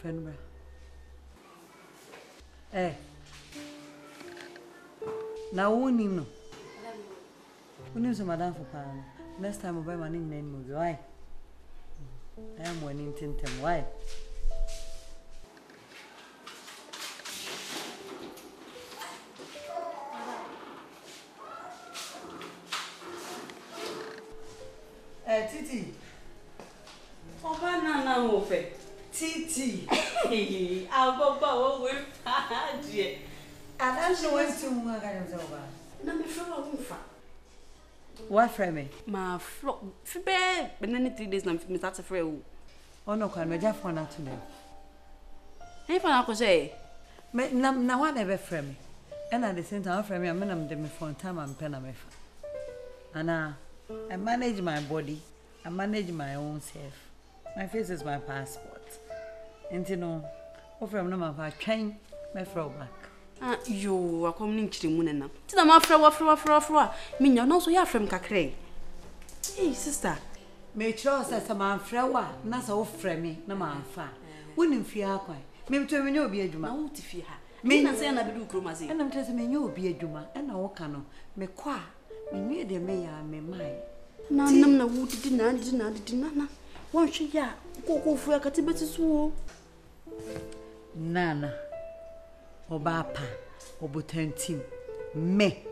friend. Eh. Now, no. When is Madame for Pan? Next time, I'll buy my name. Why? I am winning Tintin. Why? Titi. Oh, banana ofe. Titi. I'll go with Paddy. I don't know when to work over. No, me from What for me? My flock. Fibe, but then 3 days, I'm Mr. Frew. Oh, no, can I just want to know? If I could say, now I never frame me. And at the same time, frame me, I'm going to for time and pen. And I manage my body, I manage my own self. My face is my passport. And you know, from no matter train, my throw back. You are coming to the moon now. Tell them after mean you're not so young from Cacre. Hey, sister. May trust as a man flower, not so frame, no man far. Wouldn't fear quite. Maybe to me, you'll be a juma. Out if you have. Me and say, and I do chromazy. And I'm telling me, you'll be a juma, and I walk on me qua. Me near the mayor, me mine. No, wood dinner. One she ya go for a catibet swore. Nana. Obapa, Obutentim, me.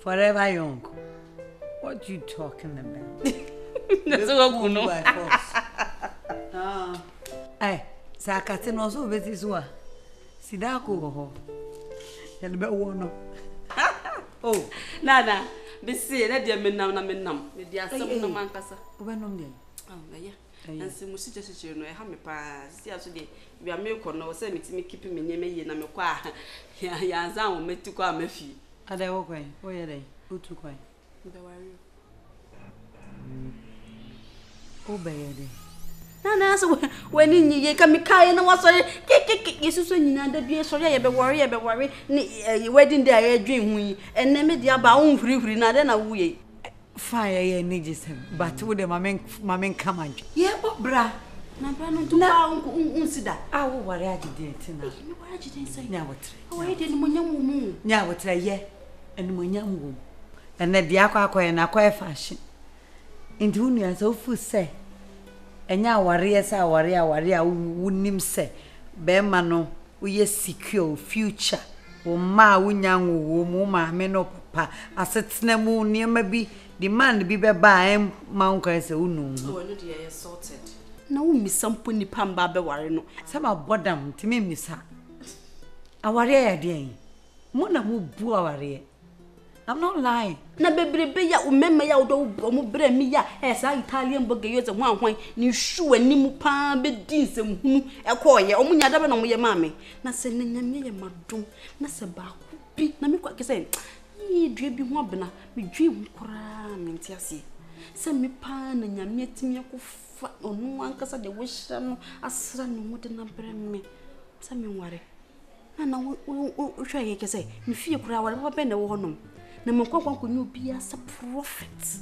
Forever young. What you talking about? That's all good, no. Ay, Sakatin also with this one. Sidako, and be one. Oh, Nana, be say that dear men now, with the assembly of Mancasa. When on oh, yeah. And some messages, you know, I have me pass. Yes, we are milk or no, send me to me keeping me near me and I'm a qua. Yazan met to come a fee. Are they okay? Where are they? Who took away? Oh, baby. Nana, so when you can be kind and what's kick, yes, so you know, the beer, so I be worry, wedding day, I dream we, and then me about own free, not then away. Fire needs him, but with the mamma come on. Yeah, but bra. Now, I will worry I did tonight. What did you say? Now, what I did when young woman. Now, what I ye, and when young woman. And let the aqua and aqua fashion. Into whom you are so full say. And now, warriors are warrior, wouldn't him say. Bermano, we are secure future. O ma, young woman, men or papa, as it's no moon near maybe. Demand be by Mount Cressa, who know. Oh, no, dear, sorted. No, Miss some punny pamba bewarino. Some are bottom to me, Miss Ha. Our air, dear. Mona who boo our ear. I'm not lying. Na baby, ya remember ya do bre me ya as Italian bugayers and one you shoe and nimu pan be deans and who a coy, or munya dabba no your mammy. Na sending me a madum, na saba, be na me quite say. Dream wabna, me dream cram in Tiasi. Send me pan and ya meet me fat on one cassa de wish a son wouldn't bring me. Send me worry. And I will try to say, me fear crowd, what been a woman. Namakwa could you be as a prophet?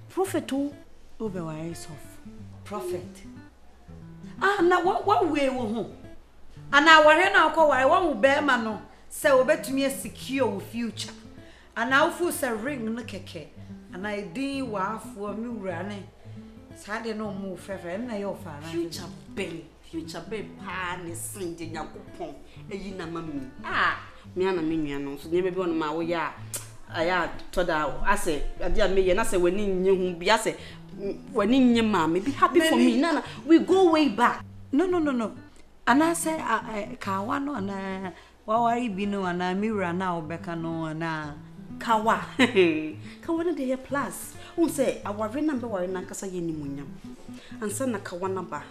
Prophet too? Overwise of prophet. Ah, now what way will home? And now, where now call I won't bear mano. So, bet me a secure future. And now, for a ring no keke. And I did war for me running. Sadly, no more forever, and I offer future babe, pan is singing your coupon, a yina mammy. Ah, me and a minion, so never be on my way. I had told her, I say, I dear me, and I say, when you be, I say, when in your mammy, be happy for me. Nana, we go way back. No. And I say, I Kawano and Wawari Bino and I mirror now, Becano and Kawa. Kawana de plus. Who say, our remember where Nakasa Yenimunyam. And son of Kawanaba,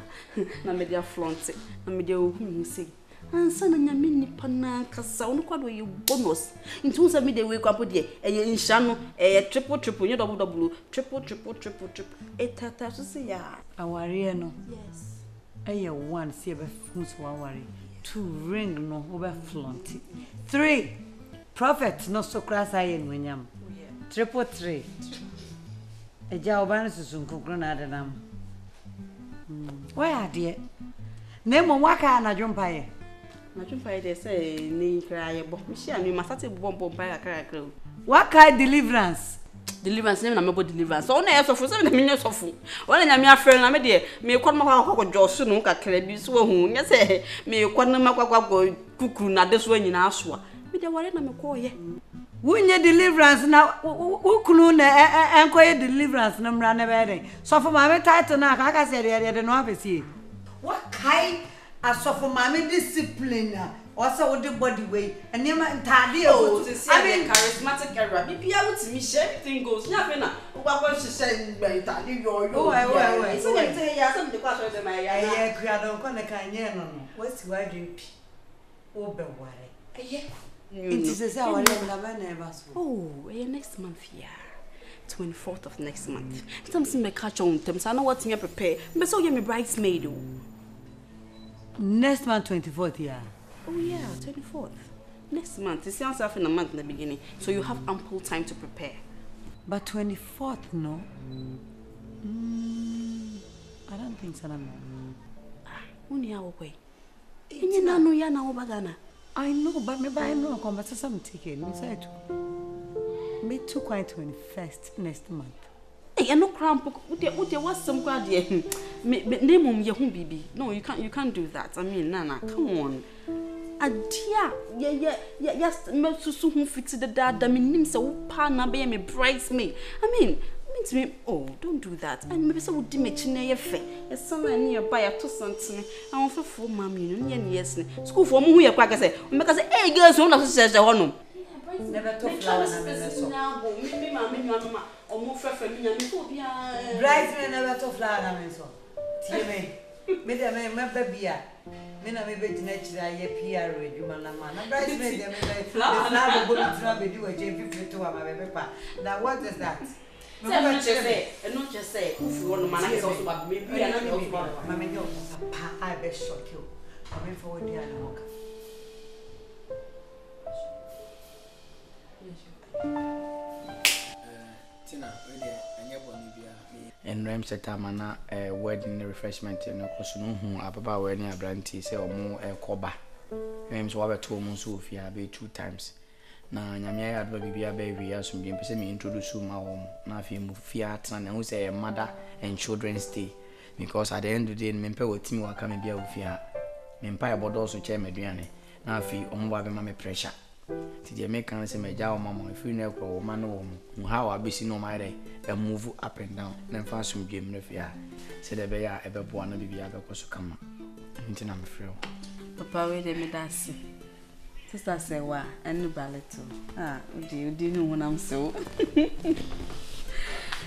na media flaunt, na media whom say. And son and Yamini Panaka sound quite you bonus. In 2 7 day wake up with ye, a shano, a triple, you double, triple, 8 to say, ya. Our no. Yes. A 1 see a fool's worry. 2 ring no over flaunty. 3 prophet no so crass I in Winyam. 3. A job is soon cook granada. Why, dear? Name waka na jumpaye. Na jumpaye they say ni cry bo. Me share me masate bomb by kakra. Waka deliverance. Deliverance name na me bo deliverance. So na yeso fo se na me nyeso Wala na me afre na me de me kwa ma kwa josu no kakra bi so hu. Nya se me kwa na makwa kuku na de so anyina aso a. Me de wale na me ko ye. Wunye deliverance na ukunu na enkoye deliverance na mra na bede. So for my title na aka se de no afesi. What kind asofo mama discipline also with the body way and nema ntade o I mean charismatic era bibia wutimi share everything goes nya fe na ugba share ntade yo so we say ya some de kwa so dem ya kria don ko na kan ye no wasi wadwen pi o be ware it is say our na ba na ba so next month yeah 24th of next month something me catch on them so I know what me prepare me so you me bridesmaid next month 24th yeah. Oh yeah, 24th. Next month. It sounds like in a month in the beginning. So you have ample time to prepare. But 24th, no? I don't think so. Only our way. I know, but maybe I know conversation taken. Me too quite 21st next month. Hey, no cramp. What's some quad? Name your home, baby. No, you can't do that. I mean, Nana, come on. Adia, yes, most soon fix the dad. I mean, him so partner be me bridesmaid. I mean to me, oh, don't do that. And maybe so would diminish near fair. Yes, somewhere nearby a something. I want for mammy, yes, school for me, we quite say, because hey, girls, one of says the one. Never took flowers now, me, mamma, or more for me, and bridesmaid never took flowers. Me dem me bia me na me be dinachira ye PR adwuma na ma na bridesmaid dem me flower go to try be do a J50 to am be pa. Now what is that? Not just say if you want to manage also but maybe I know ma me yo pa I be shock you. I mean forward there na work. Tina, we dey anya boni bia and rem setamana wedding refreshment no koso no hu ababa we ni abranti say omo koba em so wabeto omo so ofia be 2 times na nyame ya adba bibia be wi asum bi pese me introduce ma hom na afi mu fia tana na hu say mother and children's day because at the end of the day me mpe wotimi waka me bia ofia me mpa e bodo so che meduane na afi omo ba be ma me pressure ti de me kan se me ja o mama if you na ekro o ma no wo how abesi no my day move up and down na fa sum game no fia se de be ya ebe bo na bibia be koso kama nti na me frɛ papa we de me dance sister say wa enu baleto udi no wonam so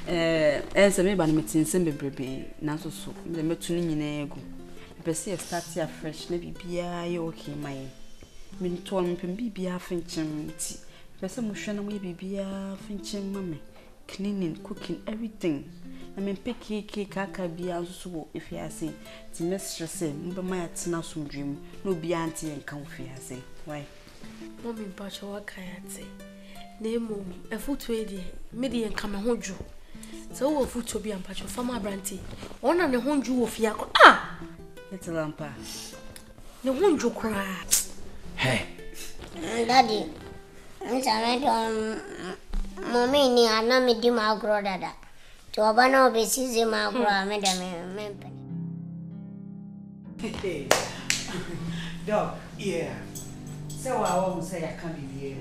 se me ba na metinsen bebrebe na so so me metu ni nyina egu be se start ya fresh na bibia ye okay my me to am pem bibia finchem ti be se mo hwe na mo ye bibia finchem mame cleaning, cooking, everything. I mean, pick cake, kaka, be also if you are saying, to Mistress say, my tina some dream, no be auntie and comfy, I say. Why? Mommy, but what can I say? Name a foot ready, midi and come home, Jew. So, a foot to be and patch of Farmer Branty. One and a home Jew of Yako. Little lampa. No one Jew cry. Hey, Daddy, I'm sorry. Mommy ni ana mi di ma agro dada. To abana obesize ma agro ameda me. Dog. yeah. So I won't say I can't be here.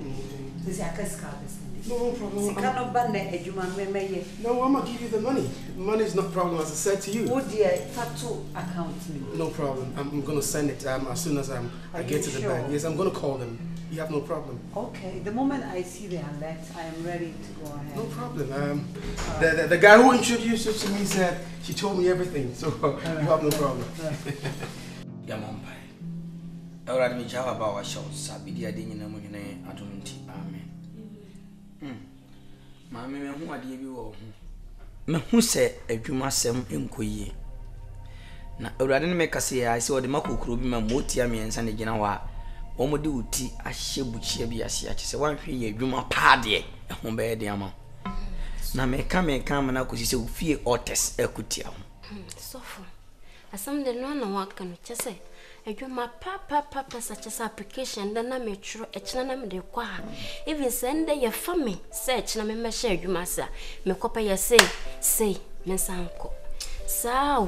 This is a cascade. No problem. You cannot ban the Edgeman. No, I'm gonna give you the money. Money is not a problem, as I said to you. Oh dear, tattoo account me. No problem. I'm gonna send it as soon as I get to the bank. Yes, I'm gonna call them. You have no problem. Okay, the moment I see the alert, I am ready to go ahead. No problem. The guy who introduced you to me said she told me everything, so you have no problem. Yamompai. Already me java ba wa chauds sabidi ade nyina mu nyina adonti amen. Maame me hu ade bi wo hu. Me hu se adwuma sem enkoyie. Na awurade ne me kase ya se ode makokoro bi ma motia me ensa ne gina wa. Omode uti ahye buchia bi ase ache se wanhwe ye adwuma paade ho be de ama. Na me ka na kosi se ofie otes akutia ho. Sofo. Asam de no na waka no kyese. Adwuma papa such as application then na me tro echina na me de kwa ha. Even send ye fa me search na me me share adwuma sa. Me kopa ye say me sanko. Saw.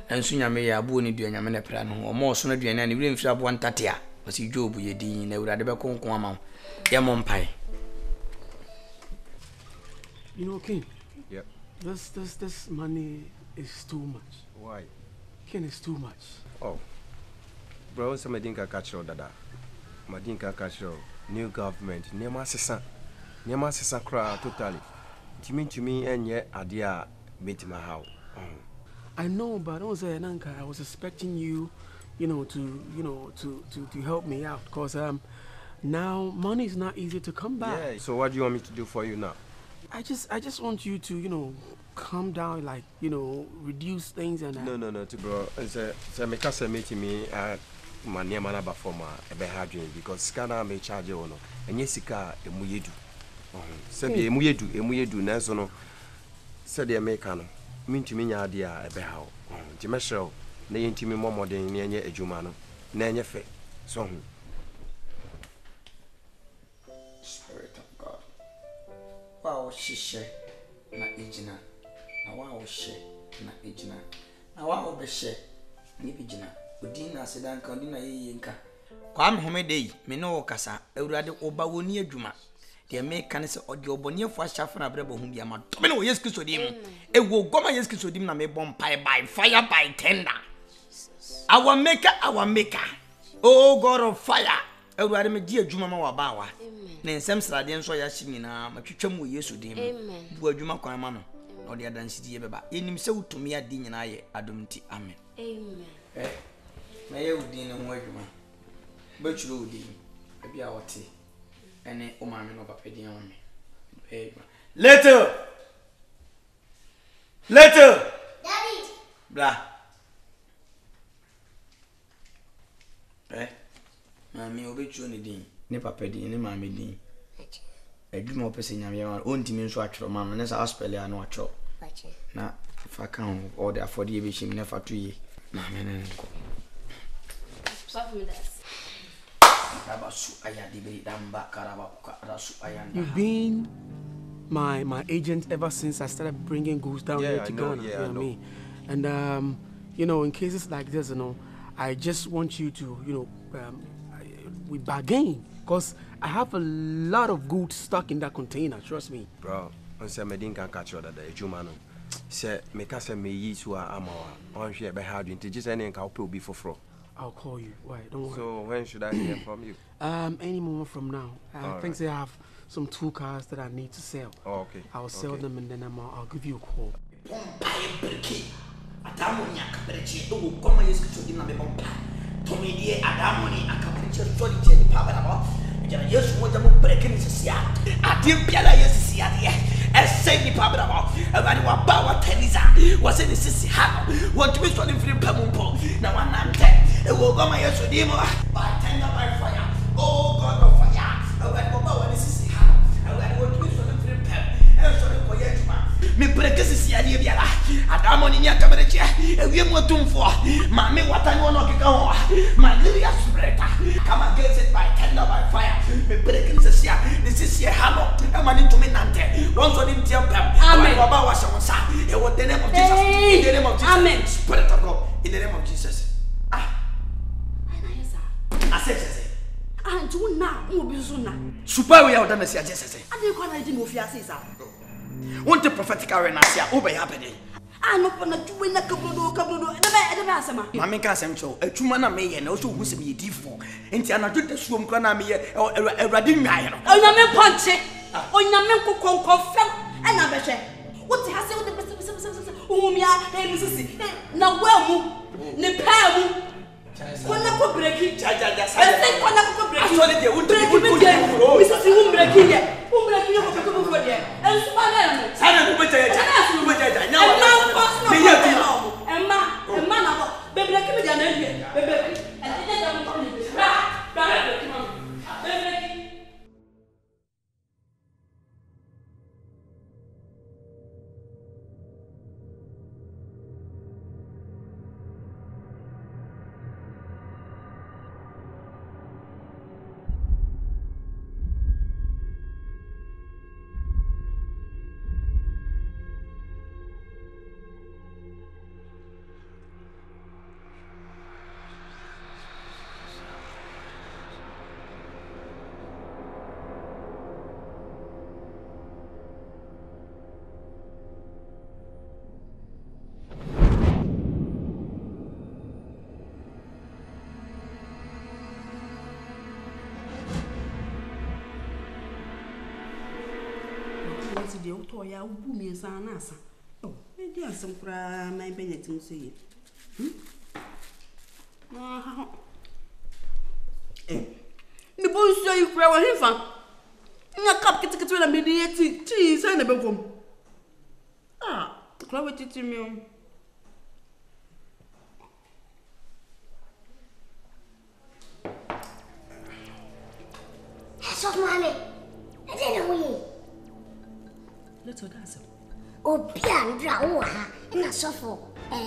Ensu nyame ya abu ni dua nyame ne pra no omo so na dua na ne wire mfira bo ntate a wasi job ye din na urade be konkon ama ye mo mpai. You know, King. Yeah. This money is too much. Why? King, is too much. Oh. Bro, some dinka catch you, dada. Madinka catch you. New government. Nema sesa cry totally. To me and yet idea meet my house. I know, but don't say Nanka. I was expecting you, to help me out, cause now money is not easy to come by. Yeah. So what do you want me to do for you now? I just want you to, calm down, like, reduce things and. No, bro. So me kasa meet me my name na ba form a be hard because scanner may charge you no. Enye sika emuyedu. Se be emuyedu na so no. Se de America no. Mintimi nya ade a ebe ha o. Ti me show na yentimi momoden na enye adwuma no. Na enye fe. So Spirit of God. Wow, shishe na ejina. Na wow she na ejina. Na wow be she ni bijina. Odin na sedan kan odin na ye nka. Kwa me home dey me no kasa awurade oba woni adwuma. De me kan se ode oboniefo ahyafa na brebo hu bia ma to me no Yesu Kristo dim. Ewo goma Yesu Kristo dim na me bom pai by fire by tender. Our maker. Oh God of fire. Awurade me di adwuma ma wa ba wa. Na nsem srade nso ya hye nyina matwetwam wo Yesu dim. Bu adwuma kwan ma no. Na ode adansi die beba. Enim se wutumi adi nyina ye adomti amen. Amen. Na ye udin ne ho adwuma. Bachuro udin. Bia wote. Ene o maame no papa din awon me. Later. Daddy. Blah. Maame obechuro ne din. Ne papa din ne maame din. Adwuma opese nyame ma o ntimi nso atwero maame ne sa hospital ya no atwero. Na fa kan all the afford ye be shim ne fa to ye. Maame ne nko. You've been my agent ever since I started bringing goods down here to Ghana. Yeah, I know. And in cases like this, I just want you to, we bargain because I have a lot of goods stuck in that container. Trust me, bro. On say me din kan catch you that ejuma no. Say me ka say me yi so amawa. On hwe be hard into just any nka ope obi foforo. I'll call you. Why? Don't worry. So when should I hear from you? Any moment from now. I think they have some 2 cars that I need to sell. Oh, okay. I'll sell them and then I'll give you a call. Say ni pabra ba awani wa ba wa teniza wa se ni sisi hano want to be so free pamumpo na wanante e wo goma Yesu dimo by tender by fire. Oh God of fire awani wa ba wa ni sisi hano awani want to be so free pam e so ni ko yetuma me breke sisi ade biara adamo ni nya kabereche e wie mu atumfo ma me watani wono keka ho malaria spirit come against it by tender by fire me breke sisi ni sisi hano e mani to me nante once on him amen. In the name of Jesus. In the name of Jesus. Amen. Spirit of God. In the name of Jesus. I said, I do now. Who be soon now? Super we are done. I just say. I didn't quite like to say. Want the prophetic arena? Over happening. I know for not doing a couple of the Bassama. Mamma Cassancho, a Chumana may and also who's be D4. And Tiana did the swim cranami or a radin iron. Oh, no, man, punch it. Oh, no, man, cook confirm. And I bet you. What has he with the business? Oh, yeah, now, well, Nepal. When I could break it, I think when I could break it, I would break it. Mrs. Breaking it. Who break you for it? And Spanish. I don't de auto ya ubu mi nsa na asa. Oh, e di asem kura my benetim so ye. Mi bon so yi kura wa hifa. Nya kap kitikiti na me di ti say na be kom. Ah, kura we titi mi o. So mommy, I didn't know. Let's dance. Oh, Bian, ha, and a sofa,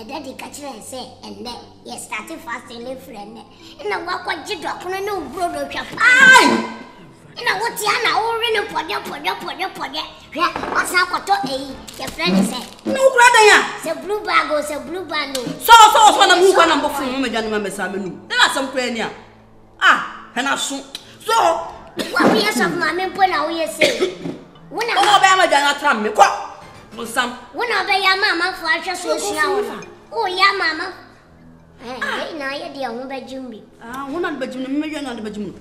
daddy catcher and say, and then you started fasting in friend. And I walk what you drop on a new brother. Aye! And I want Tiana already put your. What's up to a your friend said, no, brother, say blue bag or say blue band. So, when I'm moving number 4, Mamma Saminu. There are some prayer. Ah, and I soon. So, what we have of mammy put out here say. When I am a tram me, what? Some. When I be your mamma for a just oh, yeah, mamma. Hey, now you're the young bedroom. Ah, one on bedroom, million on the bedroom.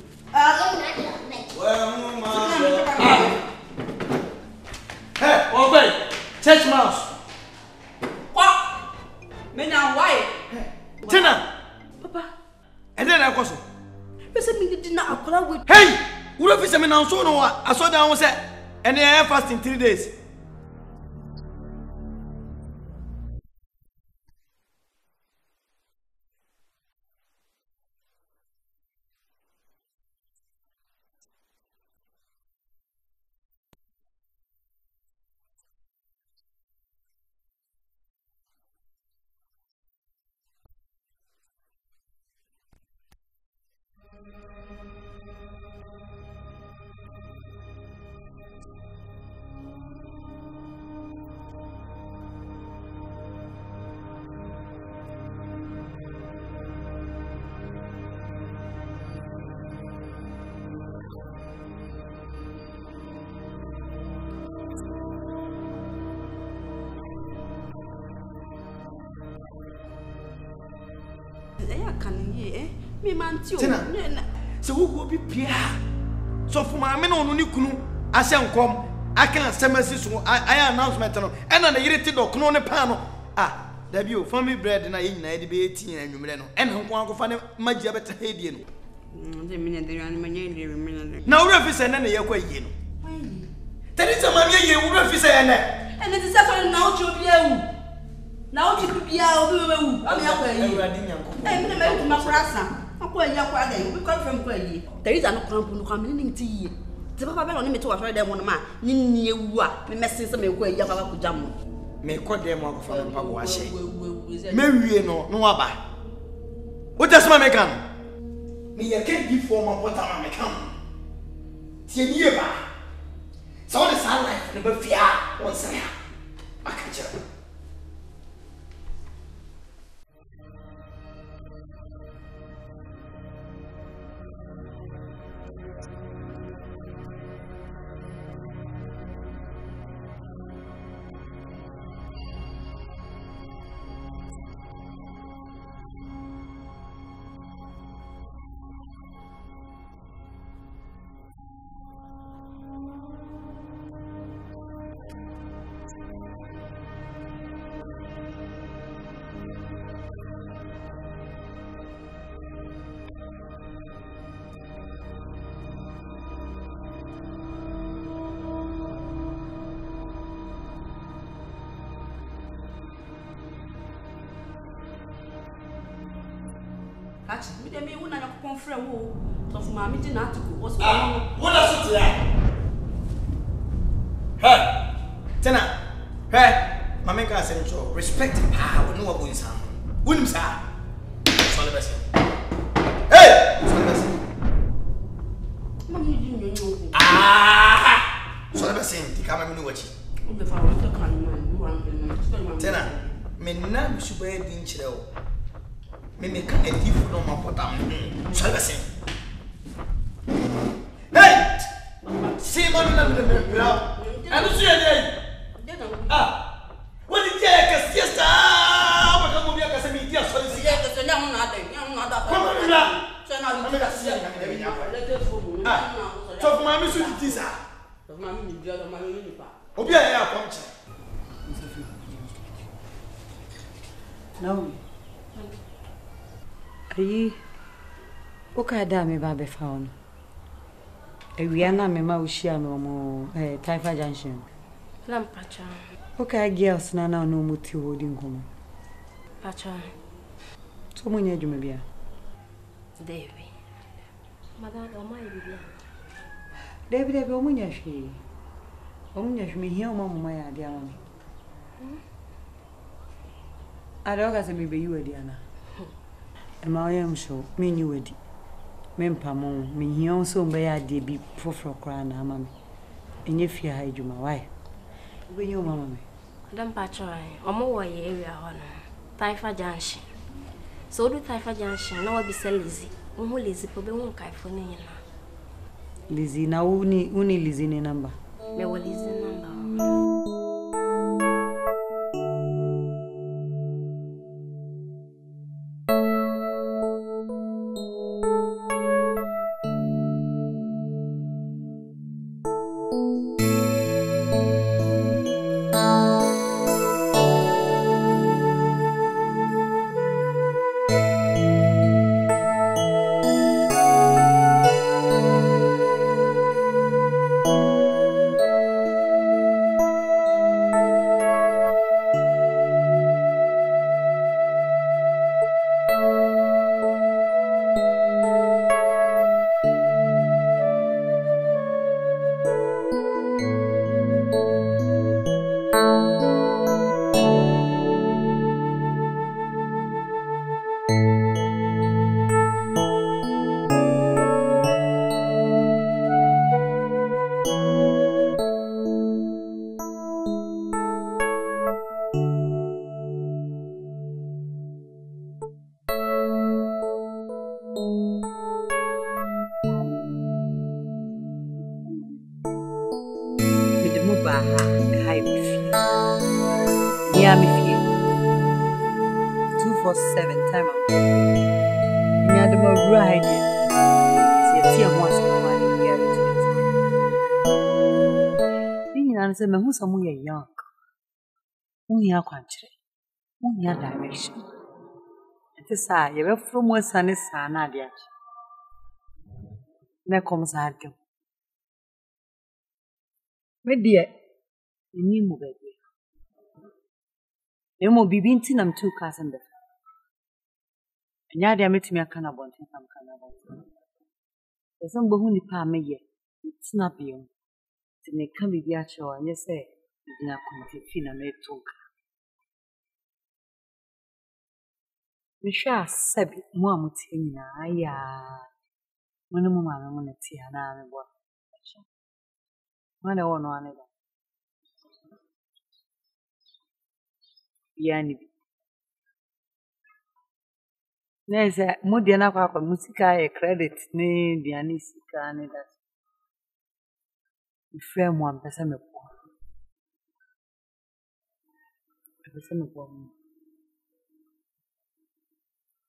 Hey, open! Church mouse! What? Me now, why? Tina! Papa. And then I go so. Me did not apply with. Hey! Who if it's a man so no? I saw that one said, and they are fasting 3 days. Me man too. So who will be Pierre? So for my men on Nikunu, I shall come. I can't send message. I announcement and an irritated or clone panel. Ah, debut for me bread and I eat 18 and you and I'm going to find my jabber to Hadian. The minute they run my name. Now, Rufus and then you're quite you. That is a man you Rufus and it is now to be a now to be there is an account coming tea. The Papa on me to a friend one man, you me messing some way Yaka Jam. May quote them off from Paguashi. Mary no abba. What does my mecan? Me, I can't give for my what I'm come. Tieba. So the sunlight never fear once I catch up. Me dem me wona yakopon frɛ wo so for ma me di na atiko what's going on what does it hey tena hey mama ka say ncho respect power no go insam wunim sa so le bese hey so le bese mama di nyonyo so le bese ti ka ma me no wachi o be fa wo to kan man wo an tena me na mi suba di nchire o me make a diff no ma potam so le bese hey see mo na me bra anu su ye dey what did you get siesta ba ka mo bia ka se mi dia so le si ya so nya ho na ada come on bra so na mi ka si ya me nya fa let us go so for mama su ti sa so mama mi bia do mama ni pa obi ya Ayi, okay, damn baby found. We are not my Ushiano, Taifa Junction. Lampacha. Okay, girls, now no muti holding home. Pacha. So many you may be. Davy. Madame, my baby. David, Omunyashi. Omunyash me here, Mamma, my dear one. I don't have to be you, Diana. And my am so, mean you would. Mempamo, me here so may I be for crying, mamma. And if you hide you, my wife. When you, mamma. Lampacha, or more area on Taifa Junction. So do Taifa Junction, now be so lazy. Who lazy for the one California. Lizzie, now only Lizzie number. Me will listen number. Yeah, me feel 247 time out. Yeah, the more right. See a once in a while in reality. Being answer me who's some way young. Only our country, only our direction. It is I, you're from where sun is Nadia. There comes a hard. My dear, you move it. You mo bibin tinam 2 cousin better. And ya de met me a cannabon from Canada. There's some bohuni pa me ye, snap you. To make come be the actual, and you say, you did not come to feel a made talk. We shall sab one mutina, ya. One woman, I'm going to see an army work. One or no another. Yani nese mudiana kwa musika e credit ni diani sika ni that frame one person me po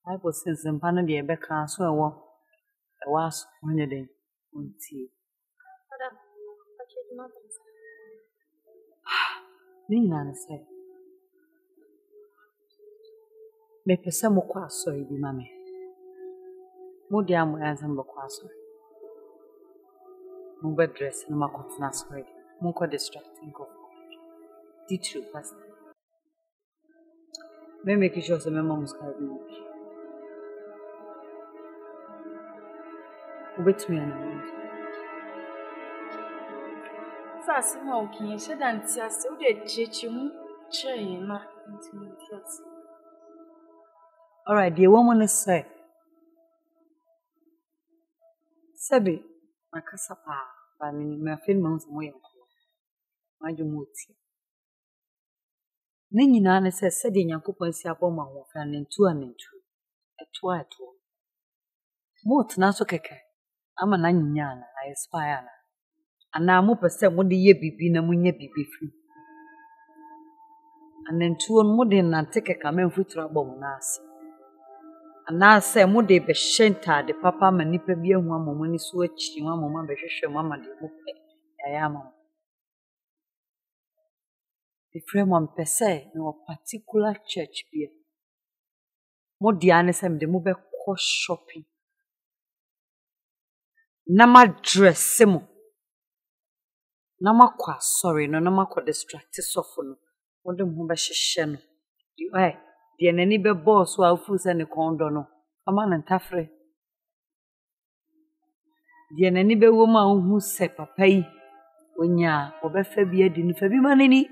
I was since mpana de be kan so ewo e was onye den unti Madam, package not. ni na say me pese mo kwa so ibi mame mo dia mo ensemble kwa so mo be dress no makotna so ready mo ko distracting go did you pass me make sure so me mom subscribe me with me and Fast no okay so dan tia se wo de chechi mu chey na intimate. All right, the woman is say, Sabi, my casapa, but my film months away. My jumoti. Nina says, said in your coupon, see upon my work and in 2 and 2. A 2 at 2. What Naso Keke? I'm an onion, I aspire. And now, more per cent, what the year be been a munye be free. And then 2 on modern and take a camel for trouble, Nas. And now say, Mode be shenta, the papa manipa be a woman when he switch, one moment, be sure mamma de book. I am. The frame one per se, no particular church beer. Modiana sem de move shopping. Nama dress mo. Nama kwa sorry no nama kwa distracted sofo no. Wode mo ba hehye no. Die nani be boss wa afu se ne kondo no. Ama na ntafre. Die nani be wo ma hu se papa yi. Onya obefa bi adi no fa bi manani.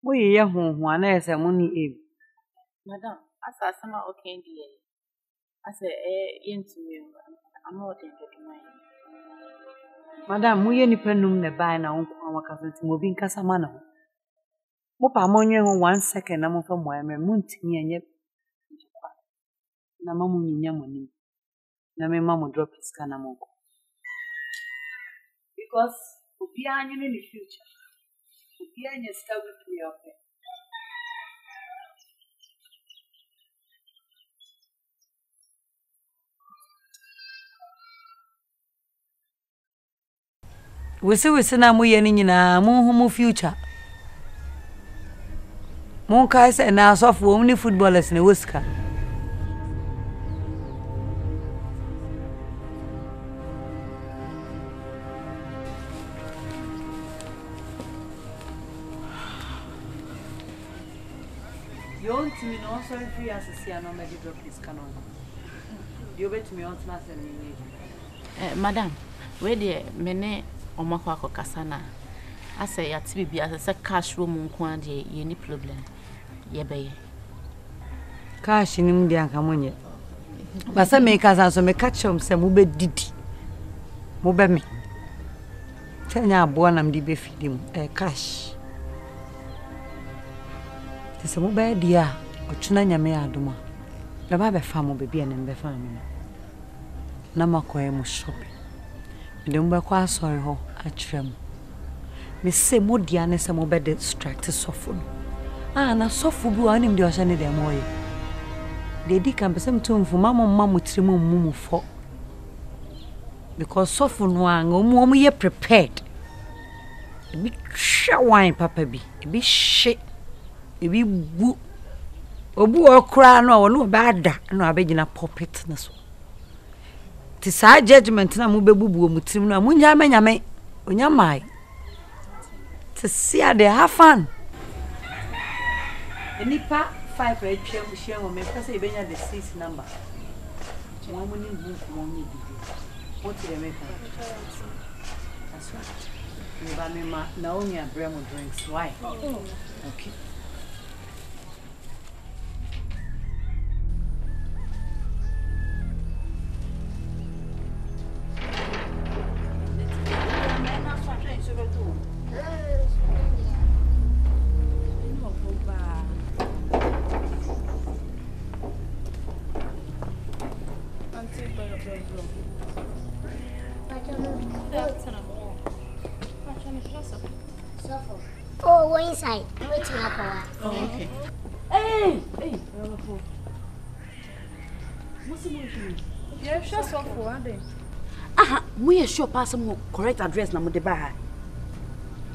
Boye ya hu ana ese mo ni e. Madam, asa sama okay die. Asa yentumi ama oden do mai. Madam, muye nipa num ne bai na onko amaka nti mo bi nkasa ma na ho. Mo pa mo nwe ho 1 second na mo fa mo eme mo ntimi enye. Na mamu nyinya mo ni. Na me mamu drop his kana mo. Because obi anyi in the future. Obi anyi start with me okay. Wese na muye ni nyina mu future. Mon kai se na asofo omni footballers na woska. You to me no sorry free as see no me drop this canon. You bet me on na send me. Madam, we dey mene omakwa akokasa na ase ya tibi bia ase cash room nko ade ye ni problem ye beye cash ni mu dia nka monye basa me kasa so me catch am se mu be didi mu be me tanya abo na mdi be fidi mu cash se mu be dia otuna nyame adoma le ba be fa mu be bia na be fa mu na makoe mu shopping de mu be kwa sorry ho atrem me se mo dia ne se mo be distract sofo na sofo bi wa nim de o hye ne de moye de di kan pesem to mfu mama trimu mumu fo because sofo no an omu ye prepared bi hwa wine papa bi bi hye bi bu obu okra no wo no ba da no abegina puppet na so ti sa judgment na mu bebubu mu trim na mu nyame onyamai to see how they have fun. Enipa 5 red chair we share we person e benya the 6 number. One money book one need. What to make? That's right. Me ba na only Abramo drinks. Why? Okay. Oh, we're inside. Wait till I go. Okay. Hey! What's the motion? You're sure so for one day. We are sure pass some correct address na mo de ba.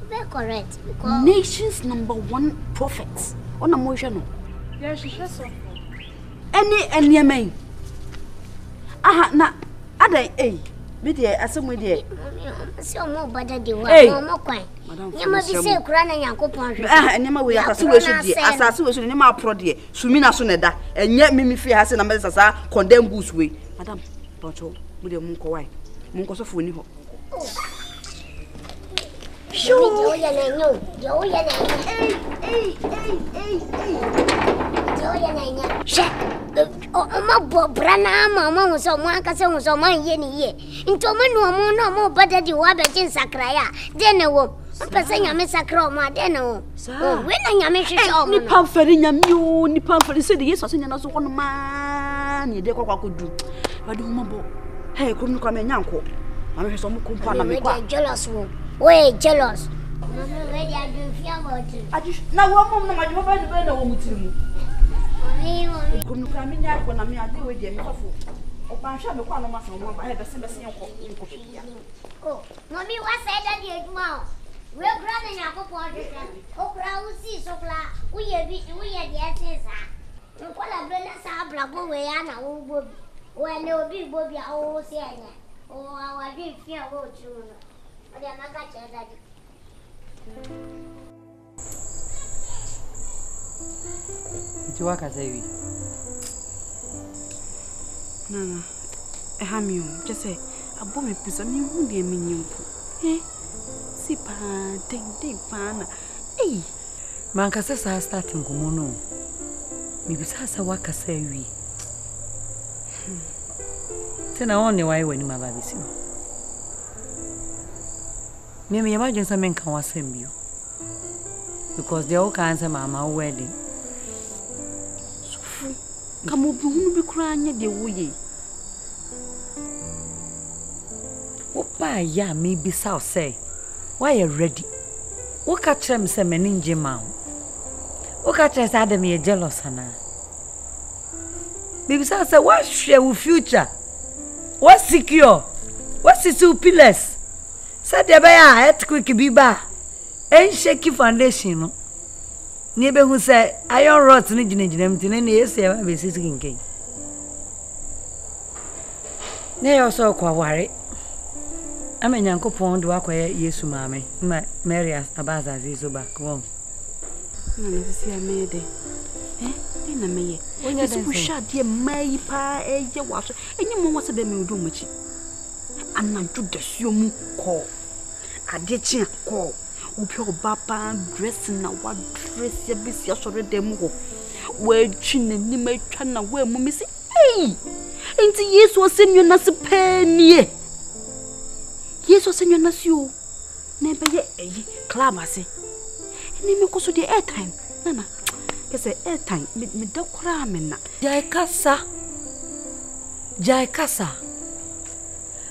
Very correct. Because nation's #1 prophets. On a motion no. You're sure so. Any man. Na adai me dey asem dey. So mo bada dey wa mo kwan. Nyama bi se kura na Yakopon hwe. Nyama we asase we so dey. Asase we so nyama apro dey. Sumi na so ne da. Enye mimi fi ha se na me sasa condemn goose we. Madam, Bocho, we dey mun ko why. Mun ko so fo ni ho. Yo ya na nyo. Yo ya na. Yo ya na nya. She. Ma bo brana mama so mo aka se so man ye ni ye. Nto mo no mo bada di wa be jin sakraya. De na wo. Pese nyame sakra mo ade na wo. We na nyame hwehwe o mo. Ni pamfari nyame o, ni pamfari se de yeso se nyana so kono ma ni de kwakwa kodu. Ba de mo bo. Hey, ko mi kwa me nyanko. Ma me so mo kumpa na me kwa. We jealous wo. We jealous. Mama we dia do fia boti. Na wo mom na madwo ba de na wo mutirimu. Mami. Ko mi kwa me nyanko na me ade we de me sofo. O pa hwa me kwa no ma so mo ba he be se nko pia. Oh, mami wa say that dey eduma o. We kura na Yakopon hwe. O kura usi so kura. Uye bi, uye de ese sa. Nkola abrabo we ya na wo bobi we ne obi bobi a wo se anya o awadwe fia wo tru no o de na ga che daddy Ti waka say Nana Hamio just say abo me pusa me hu de me nyimpo si pa den pa na man ka se sa starting komo no me bisa sa waka say wi tena one why wani ma ba bisi me imagine say men kan wasem bio because they all can say mama wedding so come obi hunu bi kura anya de wo ye Opa ya me bisa say why you ready wo ka kire me say meninje ma wo ka kire say adam ye jealous ana me bisa say what share with future what secure what is your pillars say de ba ya earthquake bi ba en shaky foundation no ni be hu say iron rod ni ginegina mtine na ese ya be sisikinken ne yo so kwa ware Amenyankopon do akoye Yesu maame Mary abaza zizo back home na sisi amede na meye onya de pusha de mai pa ye waso enyi mo wose be me odo machi anaju de suomu ko ade chi ko obi obapa dress na wa dress ya bisi asore dem ho wa twi na ni ma twa na wa mu misi enti Yesu osenyo na se panie Yesu senyo na siu na be ye club ase ni me koso de airtime nana kese airtime me da kura me na jai kasa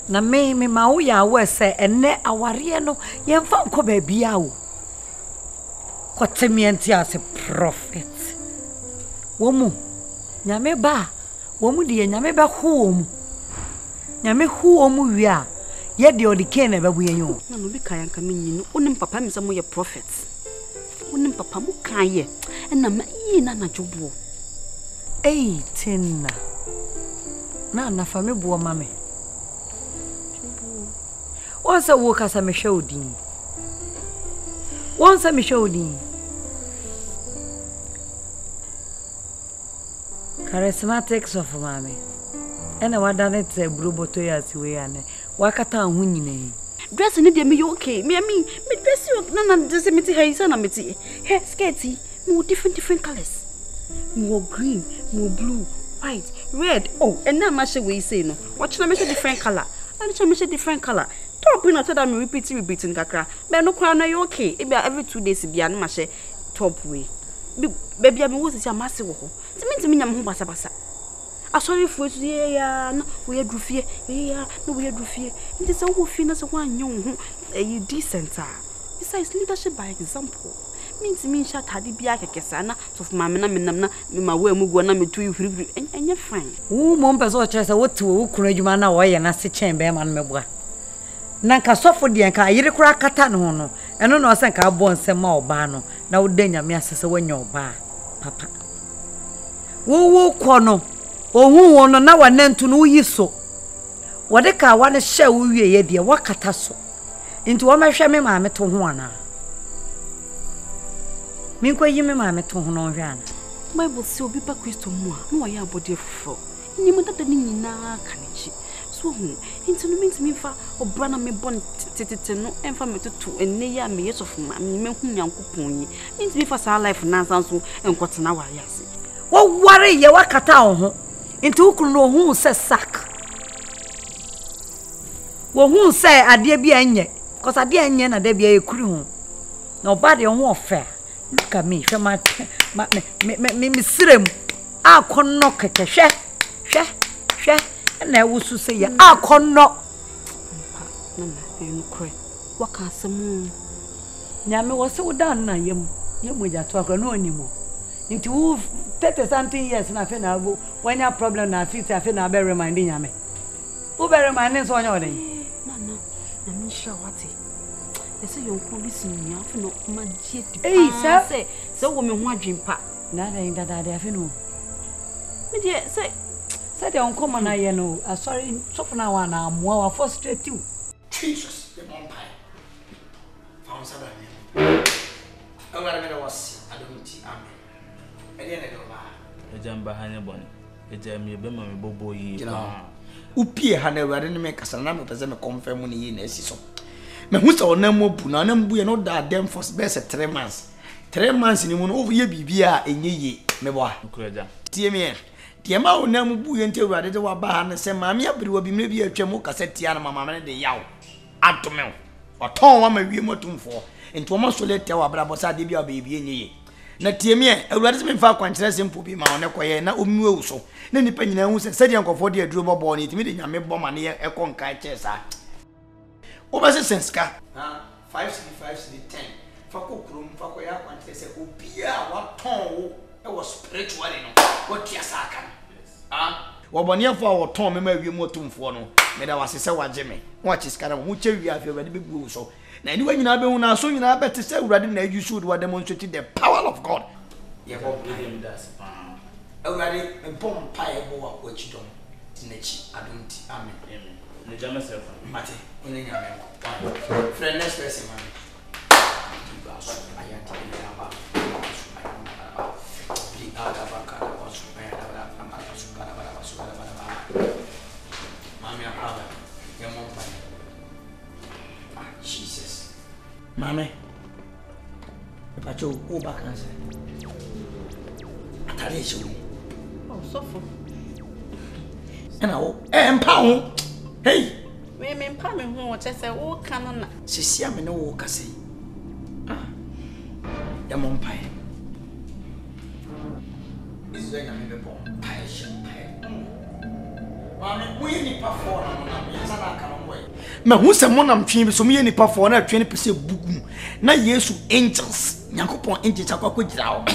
na me ma wo ya we se enne aware no ye mfa nko ba bia wo kwatemienti ase prophet wo mu nyame ba wo mu de nyame ba hu mu nyame hu mu wi a ye de odike na ba bu yenyo na no bi kan kan me nyinu onim papa me se mo ye prophet onim papa mo kan ye na ma yi na na jobo tinna na fa me bo ma me once wo kasa me hwodin once me hwodin charismatics of mame ena wadane te bruboto ya siwe ane wakata hu nyine dress ni de me okay me dress you na just me ti haisa na me ti hair skirty mo different colors mo green mo blue white red and now ma she we say no watch na me different color and she me different color top we not that me repeating kakra me no kra na you okay e bia every 2 days bia na ma she top we baby me wo si amase wo ho ti me nyam ho basa asori fuesu ya na we adrufie ya na we adrufie nti se wo fi na se wan nyo ho e decent besides leadership by example means me sha tade bia kekesa na so for mama na menam na me ma wa mugo na metu ihurihuri enye fine wo mo mpeso o chese wo te wo kunu adwuma na wo ye na se chen be ma no meboa na nka sofo de nka yire kura kata no no eno na o se nka abo nsem ma oba no na wo de nyame asese wanya oba papa wo kono ohun wono na wanantu no yiso wode ka wane hye wo wie ye de wakata so nti wo mahwe me ma meto ho ana minko yi me ma meto ho no hwe ana Bible say obi pa Kristo mu a no ya abode fufo nyi mu dada ni nyina kanechi so hu nti no minti mi fa obra na me bon tete no emfa metutu enne ya me yeso fuma me hu nyankopon yi minti mi fa sa life na sanso enkotena wa yase wo ware ye wakata ho nti ukunu no hu se sak wo hu se ade bia enye cause ade enye na de bia ekuri hu na obade ho ofa look at me hwe me sirem akonno keke hwe na ewusu se ya akonno nana enu kre waka asemu nyame wo se wodan na yemu ja to akra no onimo nti wo 30 something years na fe na abo when your problem na 50 afi na be remind nyame wo be remind so onya oden nana na mi sha wati ese yo ko bi sin ya afi no ma je di sir se wo me ho adwempa na dada afi no Me dear, say they on common I know. Sorry, so for now and I'm more frustrated too. Jesus, the vampire. Found something. Oh, I was. I don't. Amen. I didn't know. A jam behind your bonnet. A jam your bema bobo ye. Upie had never didn't make us another person confirm when he in a season. Me who's our name of Punanam, we are not that damn for best 3 months. 3 months in one over ye bibia in ye, me boy. Dear me, the amount of name boo until rather than what Bahan and say, Mammy, but will be maybe a chemoka set Tiana Mamma de Yow. Add to me. Or Tom, one may be more tune for. And Thomas will let our Brabosa debut baby in ye. Na tiemie awurade me fa kwankyere sempo bi ma one koye na omuwe so na nipa nyina hu se sedi ankofo de aduro bobo na itimi de nyame boma na ekonka chesa obase senska 5 10 fa kokrum fa koya kwankyere se obia waton wo e was spiritually no what ya saka wobone fa waton me ma wiem otumfo no me da wase se waje me wa chiskara hu che wi afia awurade bebu so na ni wanyina be hu na so nyina beti se awurade na aju should wa demonstrate the power of God. Yeah, Bob him das. Awurade empom pae bo wa kwachidom tinechi adonti amen. Amen. Ne jama self. Mate, oni nyame ko. Friend next person man. Diba so ayati aba. Di aga baka ba so ayada ba so kana ba so ba. Mami apa? Yamo pa. Jesus. Mame. Pacho o bakanse. Atare show. Oh, suffer. And oh, empower. Hey. We me empower me ho che say wo kan na. Sisia me no wo kase. Ya mo mpai. Izo na me bebo. Pai shampai. Mame, we ni pa for na me sana kan mo. Ma hu se mo nam twen bi so me ni pa for na twen pese bugu. Na Yesu angels, Nyankopon angels akwa gira ho.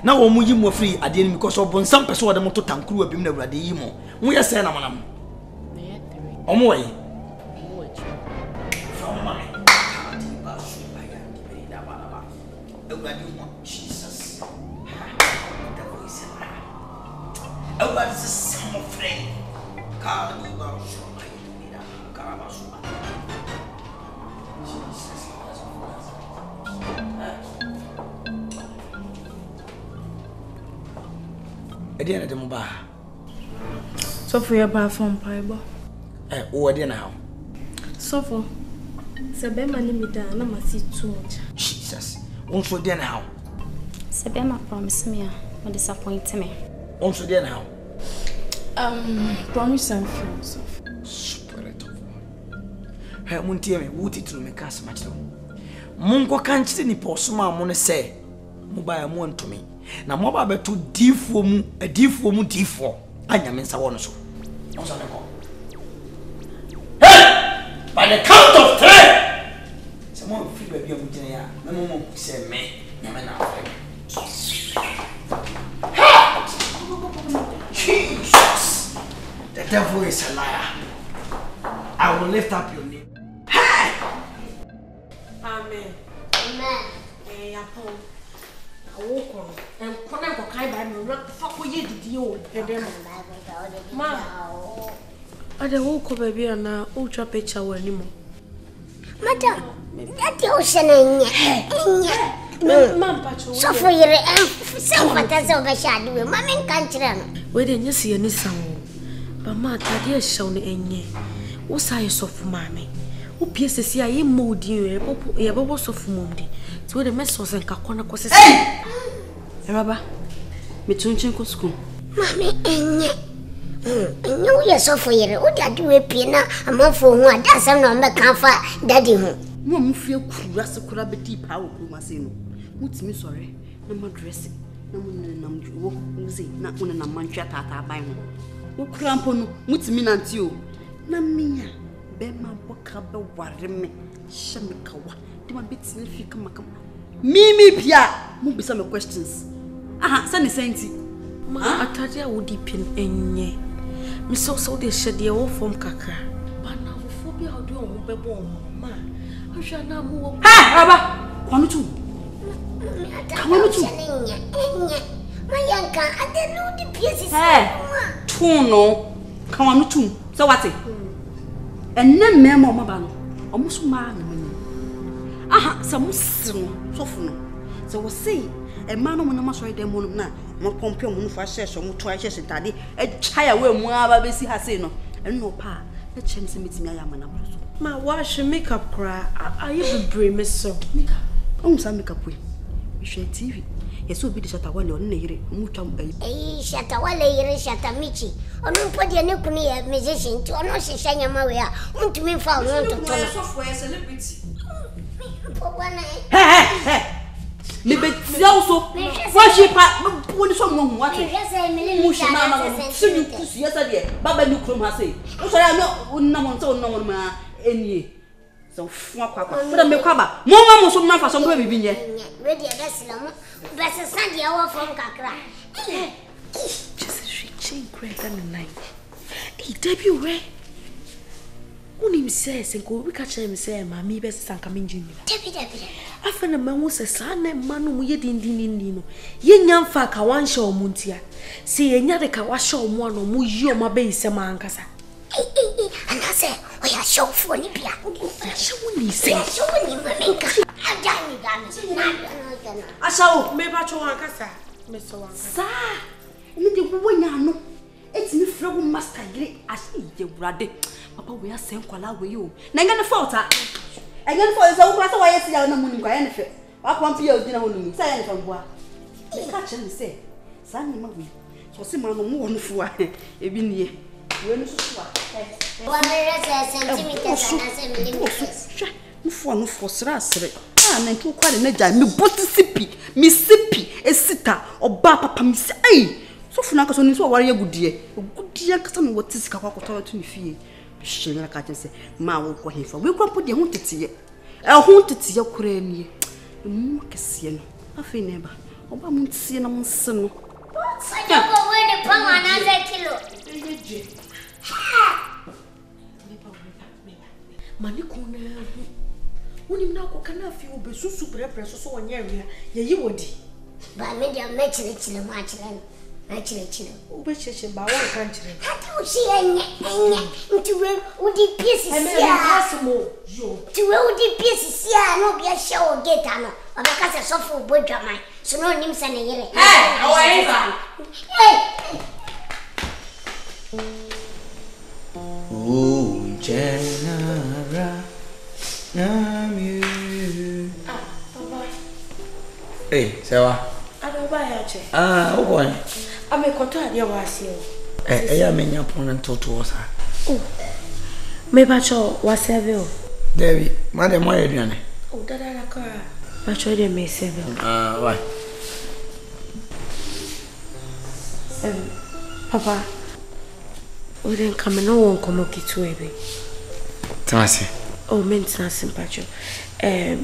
Na wo mu yi mo free ade ni because obon some person wo de mo to tankuru abim na awurade yi mo. Mo ye se na monam. Omo we. From my Jesus. Everybody is some friend. Ediana de Muba. So for your bar from Pibo. Oh, dear now. So for Sabema Limida, and I must see too much. Jesus. Also, dear now. Sabema promise me, but disappoint me. Also, dear now. Promise and films. Spirit of God. Her Muntiame, would it to me cast much? Mungo can't see any posuma, Mona say, Mobile one to me. Na moba be to D4 mu a D4 mu D4 anya mensa wono so onso me ko hey by the count of 3 someone free baby am gina ya na mo say me nyame na afre Jesus, the devil is a liar. I will lift up your name. Hey! Amen. Amen. Yapon. Woko en kona ko kai ba me fa ko ye didi o edem Ma ade woko baby ana o twa picture wani mo madam ati o shene nya ma pacho so for yere se kwata se o ga shade we ma men kan kire no we de nya se ni san ba ma tade e shaw ne enye wo sai sofu ma me wo pie sesi ayi modi ye bobo sofu modi ti we de meso se nka kona ko sesi Raba, me tunchen ko school. Mami enye. Enye ye so for yere. O da we pie na amafo hu ada sam na me kan fa daddy hu. Mo mu fie kura se kura be deep ha wo kuma se no. Mutimi sore na ma dress na mo nam juwo nzi na una na mantwa tata ban ho. Wo kura mpo no mutimi nanti o. Na minya be ma boka be ware me shemikawa. De ma betini fi kama. Mimi pia mu bisa me questions. Aha, sani senti. Ma atade a wodi pin enye. Me so de shede wo form kakra. Ba na fofo bi a wodi o mo bebo o ma. Ahwa na mu wo. Ha, Raba. Kwanu tu. Kwanu tu. Enye. My young can I don't know the pieces. Tuno, come on, two. So what's it? And then memo mabano, almost man. Aha, some sofno. So we'll see. A man on the master them one now. No pompion for session, or more twice a daddy. A child will more baby has seen. And no pa, the chance meets me. I am an apostle. My wash and makeup cry. I even bring me so. Makeup. Oh, some makeup way. You share TV. Yes, will be the Shatawale or Nere, Mutam. Eh, Shatawale, Shatamichi. Or no, put your new musician to honor Shania Maria. Want to me found one software celebrity. Hey! Liberty also. What she part when someone watching. Yesterday, Baba Nukrum has said. So I know no one any. So, Papa, but I'm a cover. More was some for some baby. Ready, that's a Sunday hour from Kakra. Just a shame, great than the night. He debut, Ray. Who says and go, we catch him say, Mammy, best son coming, Jimmy. I found a man who says, son, and man, we didn't know. Yen young fuck, I want show Muntia. See, another kawash or one or Mujo, my base, a man, Cassa. And I say, we are show for Nipia. I shall maybe I told Cassa, Mr. One. Sir, and the woman, it's me from Master Gray as you brother. Papa, we are same color with you. Nangan fault, I got for his own class. Why I see our moon by anything. I want to be dinner on me. Say from what? Catch and say, Sandy Mummy. So, see my moon for a been here. When you for Srasre, and too quite a nedja, me bossy, Mississippi, a sitter, or Papa Miss A. So, for Nakas on his warrior good dear, good dear cousin, what is Kawakoto to me fee. She like I say, Ma will go here for we can put the haunted tea. A haunted tea, your crane. The Moccasin, a fee neighbor, or Bamon Cinnamon son. What's I don't go where the pound another kilo. Manicona. When you now can have you be so super precious on your area, ye would. But maybe I'm making it in a match. Actually, which is about one country. How do she into where the pieces to where the pieces here, no be a show get on, or because a soft boy drama, so no names and a year. Hey, oh, General, hey, Sarah. I don't buy a chair. Oh, boy. I'm a contract, you are seeing. I am in your opponent to us. Oh, maybe I shall was several. Debbie, Madam, why are you? Oh, that I cry. I tried to make several. Why? Papa, we didn't come and no one come up to baby. Tomasi. Oh, maintenance sympathy.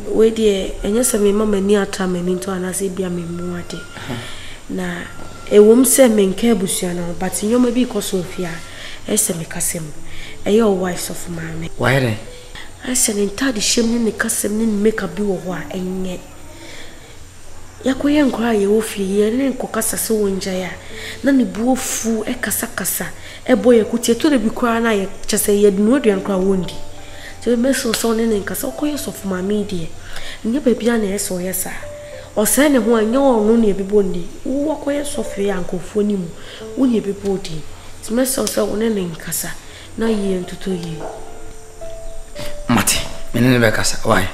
We dear, and yes, I mean, Mamma near time and into an asibia me more. Na a woman said, men care busiano, but you may be Cosofia, Esamicasim, a your wife of mine. Why then? I said, in tardy shame in the custom in make a bill of what and yet. Yakoyan cry, you fee, and then Cocassa so in Jaya. None the boo fool, a casacasa, a boy could to the Bucrana, just say, yet no and cry woundy. So the mess was on in Casacoyos of my media. Never piano, so yes, sir. Or send a one your only be bondy. Walk away Sophia and Confonim, only be body. It's mess also on an incassa. Now ye into 2 years. Mati, Minnie Casa, why?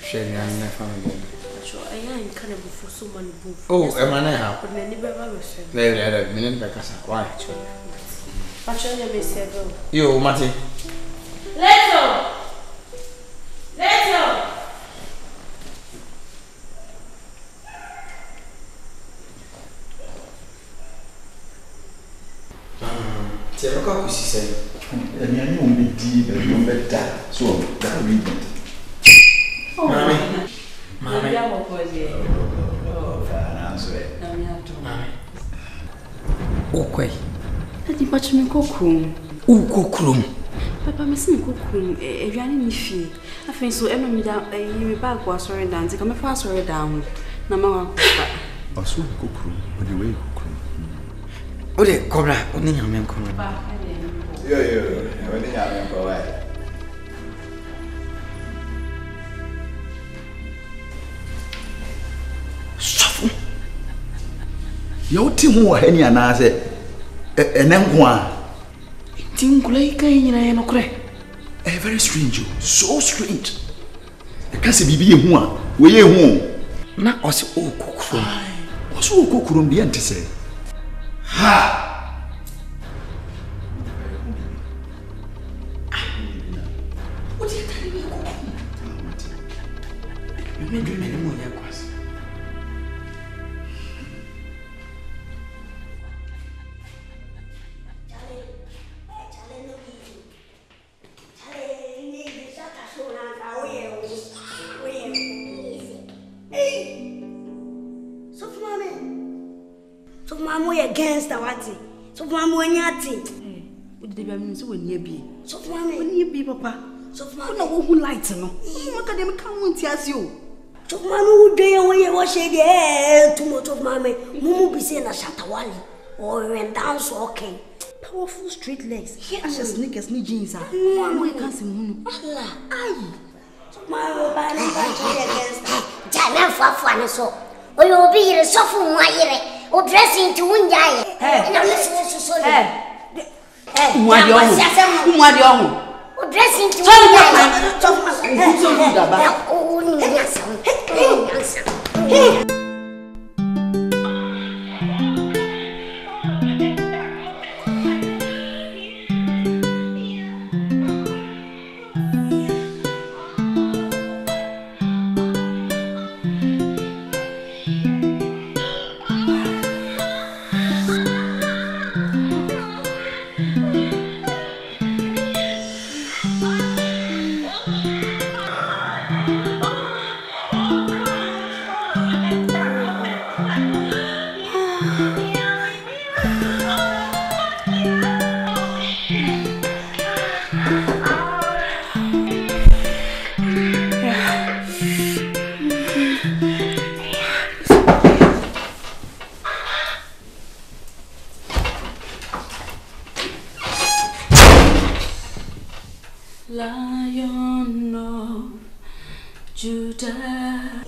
Shady and my family. I am cannibal for so many books. Oh, a man, but many beverages. They had a minute Casa, why? But you may say, you, Mati. Let's go. Let's go. Tell me what she said. And you won't be deep and you'll be that. So that read it. Oh, Mammy. Okay. That department cookroom. Cookroom. Papa, missing cookroom, a running fee. I think so. Every down a back was sorry down. Come fast or down. No, Mamma. Also, cookroom, but the way cookroom. Ode kobra, oni nyame nkono. Yo, oni nyame nkono. Sofu. Yo ti hu wa hani ana se enenko a. Ti nkula ikan nyina ye no kore. Very strange, so strange. I can't say bibi hu a, we ye hu. Na ose o kokoro. Ose o kokoro mbi ante se. Ha. Against the what? So, Mamma, when you're Would they be so when you be? So, Mamma, when you be, Papa. So, Mamma, who lights no? What can them come and tell you? So, Mamma, would they away wash the air too much of Mamma? Mumu be saying a shatawali or when dance walking. Powerful straight legs. Here are sneakers, new jeans. I can't see Munu. Aye. So, Mamma, by against Jana for fun so. Or you'll be a soft my or dressing to win jay. Now listen to so. What do you or dressing to win jay. Lion of Judah.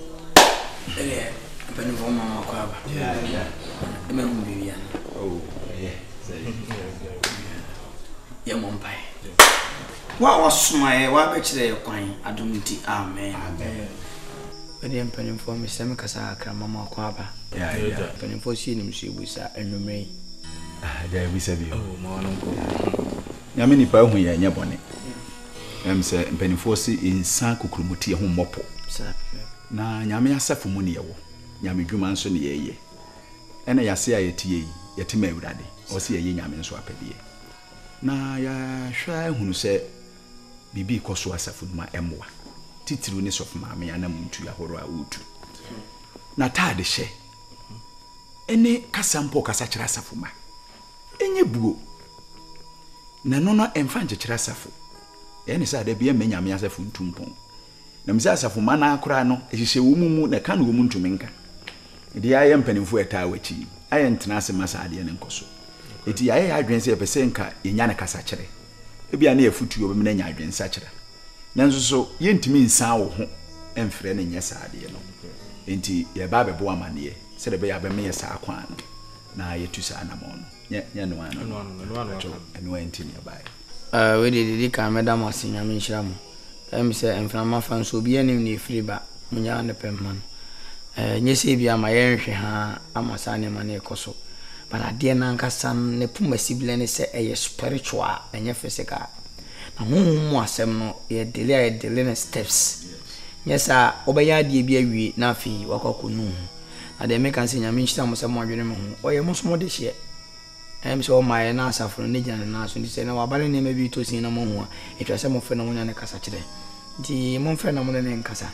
Yeah, but no mama kwaba. Yeah. Me humbi ya. Oh, yeah. Ya mompai. Wa wasuma wa be kire kwan adumti amen. Amen. Bede mpanim fo me sem kasa akra mama kwaba. Yeah. Mpanim fo si nim su busa enumre. There we say you. Oh, ma won ko. Nyame nipa hu ya nya bone. Say mpanimfo si insan kokrumuti ho mmopo. Na nyame asafo mu ne yewo. Nyame dwuma nso ne yeye. Ena yase ayetie yi, yetema awurade. O se yeye nyame nso apedie. Na ya hwa hunu se bibi koso asafo ma emwa. Titiru ne sof ma me anam ntu ahoro a utu. Na taade hye. Ene kasampo kasa kira asafo ma. Enye buo. Na no emfa nkira asafo. Ene sa da bia menya me asafo ntumpon. Na misa asafo mana akora no ehihye wo mumu na ka no wo ntumenka. Edi aye mpanimfo eta awachi. Aye ntena ase masa ade ne nkoso. Eti aye adwen se pese nka yenya ne kasa kire. Ebia na yafutu obe me nya adwen sa kire. Nanso so yentimi nsan wo ho emfre ne nya sa ade no. Enti ye ba bebo amane se de be ya be me sa akwan na yetu sa anamon. Nya no ano. No enti ne bai. We did ka madam asinya me nhira mo. Se emframa fan so bia nim ne free ba munya ne pemman. Nyese bia ma yenhwe ha amasa ne ma ne ekoso. But ade na nkasa ne pumasible ne se eye spiritual enye physical. Na honhom asem no ye delay ne steps. Nyesa obeya ade bia wi na afi wakokonu. Ade me kan se nyame nhira mo se mo adwene me ho. Oye mo so mo de hye. So my na asafo ne gyan na so ndi se na wabale ne ma bi to sin na mo ho a etwa se mo fe na mo nya ne kasa kire ndi mo fe na mo ne nkasa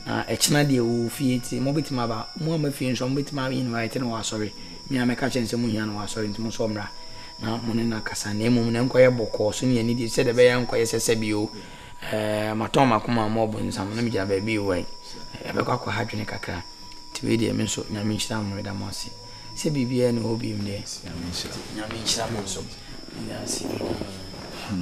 na echina de wo fie ti mo betima ba mo ma fie nso mo betima invite na wa sorry mi ameka chen se mo hia na wa sorry nti mo so mra na mo ne na kasa na emu ne nkoye boko so ne ni di se de be ya nkoye sese bi o maton makoma mo bo nsam na mi gya ba bi wo e be kwa kwa hadwene kakra ti we de me nso nya mi nchita mo da mo ase se bibia no obi mde nyame nhyira mo so yes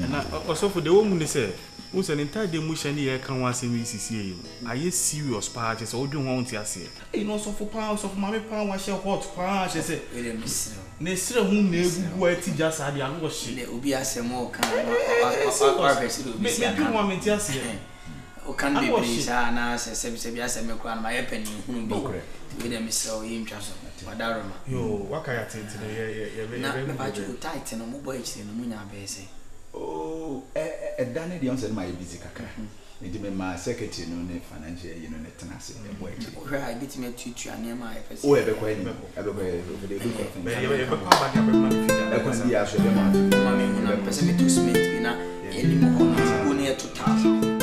na also for the woman say who say entire the motion here can wan say me sisi are you serious pa che so odwen ho nti ase e no so for pa so for mama pa wan share hot pa che say ele misiro na sire hu na egugu ati just ade an go she le obi asem o kan wa besiro obi sia kan wa menti ase o kan be bi sa na se bi asem me kwa na ma ye pani hunu bi ele misiro yi ntwa so wadaroma yo wakaya tentene ye na me ba ju tight no mo boy chire no munya be se oh dane de onse ma ye busy kakra ndi me ma secretary no ne financial you know ne tenase e boy chire o ha bit me tutu ane ma ye pese o e be kwa ni e be kwa de good thing ye be kwa ba dia be man fida e kwa ndi ya so be man ma me na pese me to smith bi na ye ni mo ho ni 2000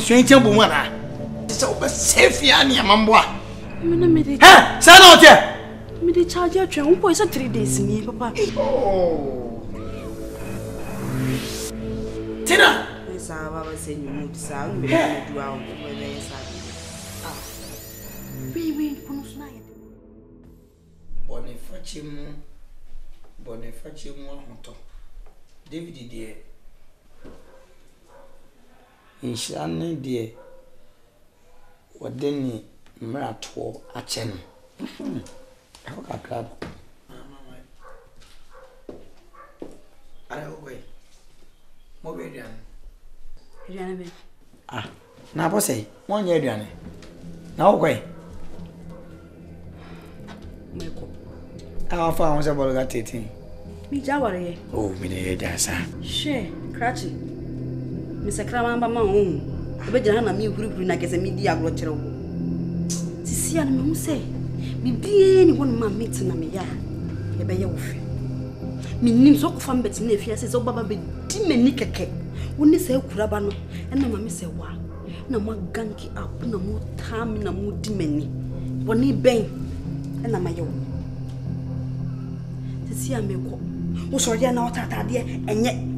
Swentia Bumana. So safe yani mamboa. Ha! Sana ote. Me dey charge you train. Who is 3 days ni papa? Oh. Tina. Esa baba say you mood sa. Me dey do am we dey sa. Ah. We kunus na yet. Bonifachimu ahonto. David die inshane die wadeni mrato achen ahoka club mama ara ogwe mo be aduane be na bo say mo nya aduane na ogwe meko afa won se bologa 13 mi jaware oh mi de dasa she krachi Mr. Kramamba ma on. Ebe jana na mi hurihuri na kese mi di agro kire wo. Sisi an me hu se. Mi bie ni won ma meet na me ya. Ebe ye wo fi. Mi nim so ko fam beti na fi ase so baba be di mani keke. Woni se kura ba no. E na ma me se wa. Na ma ganki up na mo tam na mo di mani. Woni ben. E na ma ye wo. Sisi an me ko. Wo so dia na otata de enye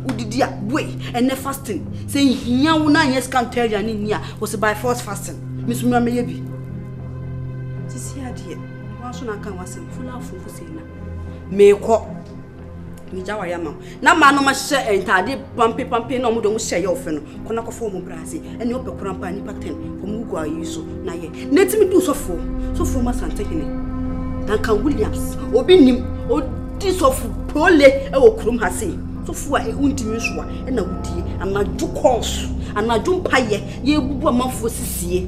udidi a boy and fasting say hia wo na yes can tell ya ni was by force fasting misumra me yebi sisi ade wa so na kan wasem fula fufu sei na me ko mi jawa ya ma na ma no ma hye entade pampe na omo do mo hye ya ofe no kona ko fo mo brase ene ope kurampa ni pattern ko mu gwa yi so na ye netimi du sofo ma Asante hene Duncan Williams obi nim odi sofo prole e wo kurum ha sei so fu a ehundimi so a na wudie anaju course anaju mpaye ye bubu amafo sisie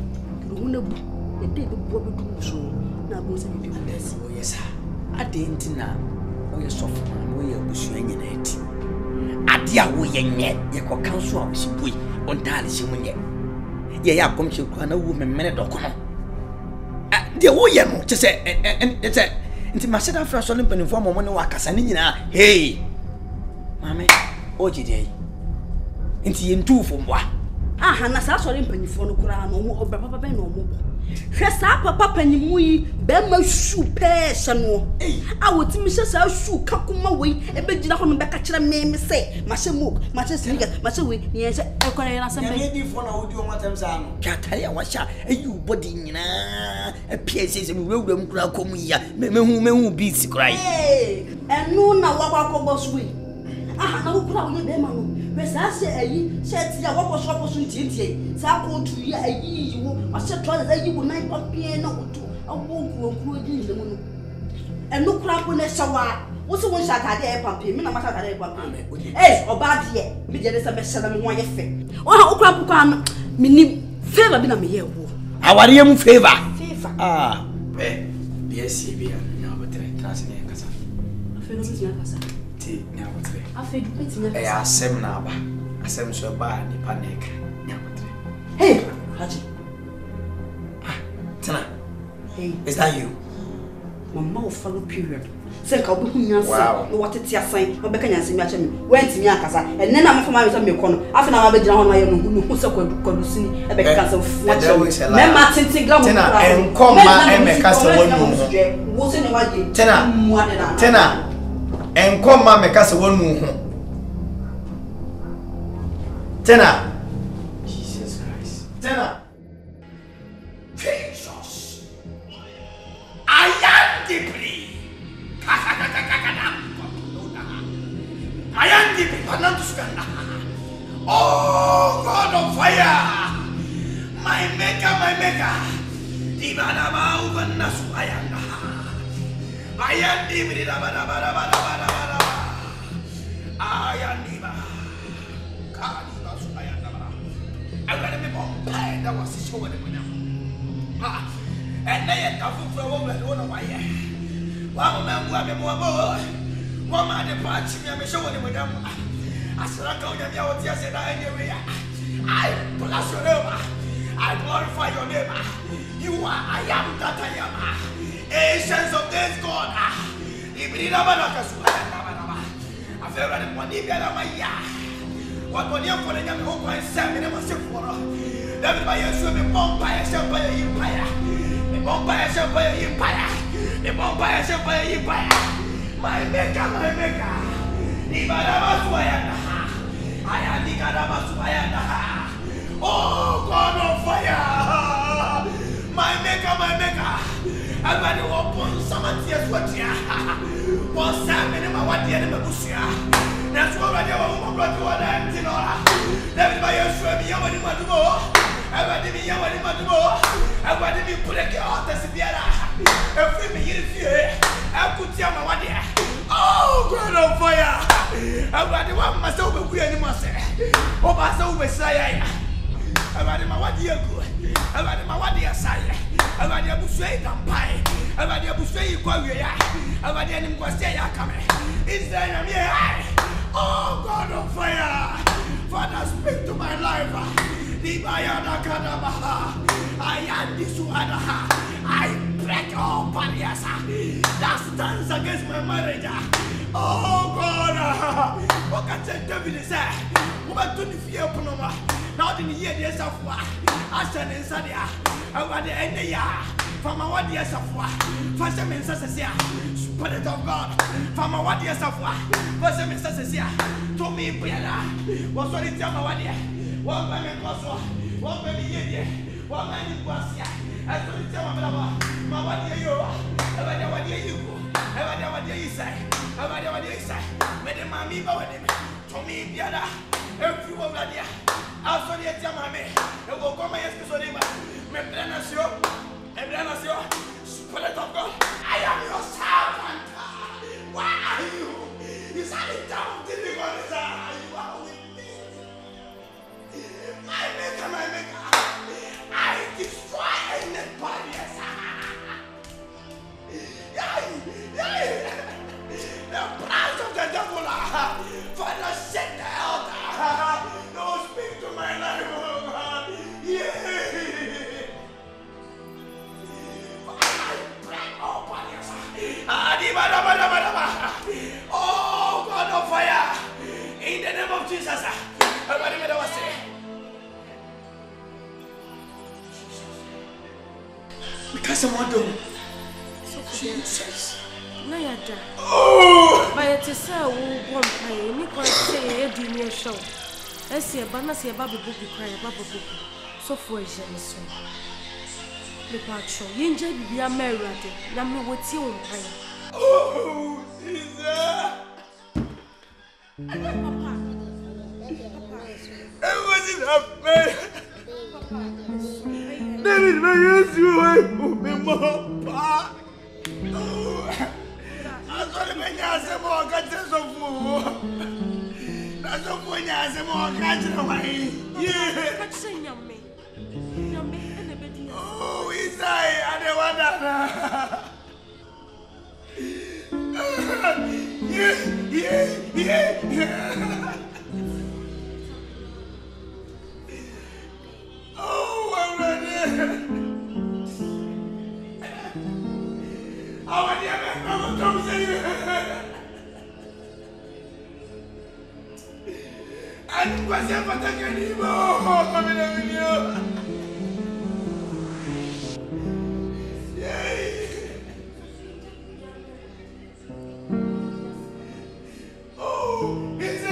hu na bu e de bubu bedu so na bo se bi bless oh yes ade ntina o ye soft man o ye busu anya na ati ade a wo ye nye ye ko kanso a wo bui on dale shi munye ye ya kom shi kwa na wo memene dokono de wo ye no che se Nti ma sheda fra so le mpanimfo ammo ne wakasa ne nyina. Hey. Mame, oji dey. Nti yentu fomwa. Aha na sa so le mpanimfo no kura no mo obaba ba no mo. Hwe sa papa panimu yi be ma shu pe hye no. A wotimi hye sa shu kakuma we e be gina ho no be ka kire me se ma hye mo ma hye sneakers ma hye we ni ye hye e kwara na sembe. Ya di fo na wodi o matam sa no. Ka tare a wa hya ayu body nyina e pie se me wura mu kura komu ya mehu beats krai. Enu na wa kwa ko boss we. Aha na wo kura wo ye be ma no. Besa se ayi shirt ya wo ko shop so ntientie sa ko tu ya ayi yiwo ma se to za yiwo na papie na otu awo nkuro di nle mu no enu kura ko na shawa wo se won shata de e papie me na ma shata de e papie oba de me de se be shela me ho ye fe o ha okura ko an me ni favor bi na me ye wo aware mu favor BSc bia na obetre trans ne kasa afi no se na kasa ti ne obetre afi du peti na kasa asem na aba asem so ba ni panic ne obetre hey haji Tina, hey, is that you? Mama will follow period. Say ka obi hunya say no watete asan obeka nyanse mi acha mi went mi akasa enne na me fama me so me kono afi na ma be gina ho na ye no hu so kwadu sini e be kasa wacha me ma tinti gram Tina enkoma e me kasa wonu wo se ne waje Tina enkoma me kasa wonu ho Tina Jesus Christ Tina Jesus I am deeply I am deeply oh God of fire my maker Dibanaba Uvanasu I am deeply I am deep I got a bomb that was showing them and they had come from over my one man, one man, the patch, I'm showing them with them. I said, I told them, I said, I bless your name, I glorify your name. You are, I am that I am. Ancients of days, God. I feel like one day, what one year for the young hope I sent me, never said for everybody else will be bombed by a empire. The bomb by a empire. The bomb by a empire. My maker. I am the God. Oh, God of fire. My maker. I'm going to open some tears with you. One salmon in my one year in the bush. That's what I do. I'm going to want to know. Everybody else will be able to do. I want to be able to do. I want to be put a girl to see the every minute. I could tell my one year. Oh, God of fire! I want to want myself a queer myself. Oh, my soul Messiah. I want my one year good. I want my one year sire. I want your buffet and pie. I want your buffet equal. I want them to say, I come. Is there a mere? Oh, God of fire! Father, speak to my life. I am this one. I break all barriers that stands against my marriage. Oh God! What can I tell you? What do you feel? Now in the years of Ashanti inside here, I want the end of the year. From my 1 year of war, first ministers here, Spirit of God. From my 1 year of war, first ministers here. To me, Brianna, what's what it's your 1 year? One man was one baby year, one man was here. I told you, my 1 year you are. I want you go. I want you say. I want you say. Made the mammy about him. To me, Brianna, everyone here. I'll show you, mammy. I will come and ask you, my Brianna. Spirit of God, I am your servant. Why are you? You said it down to the God. You are with me. My maker. I destroy any barriers. The plans of the devil. Father, set the altar. Don't speak to my life. some other. Jesus. No, you're done. Oh! By it is so one pay, you can't say a junior show. I see a banner, see a baby book, cry a baby book. So for a jealous. The part show, you enjoy be a married, Yammy, what's your pay? Oh, Jesus! I wasn't happy. David, my yes, you are more. I got a man as a more catches of more. That's a point as a more catching away. Yeah, Catching yummy. Oh, is I don't want that. Yeah. Oh, I'm ready. I want to come see you. And what's your particular name? Oh, I'm in a video. Oh, it's a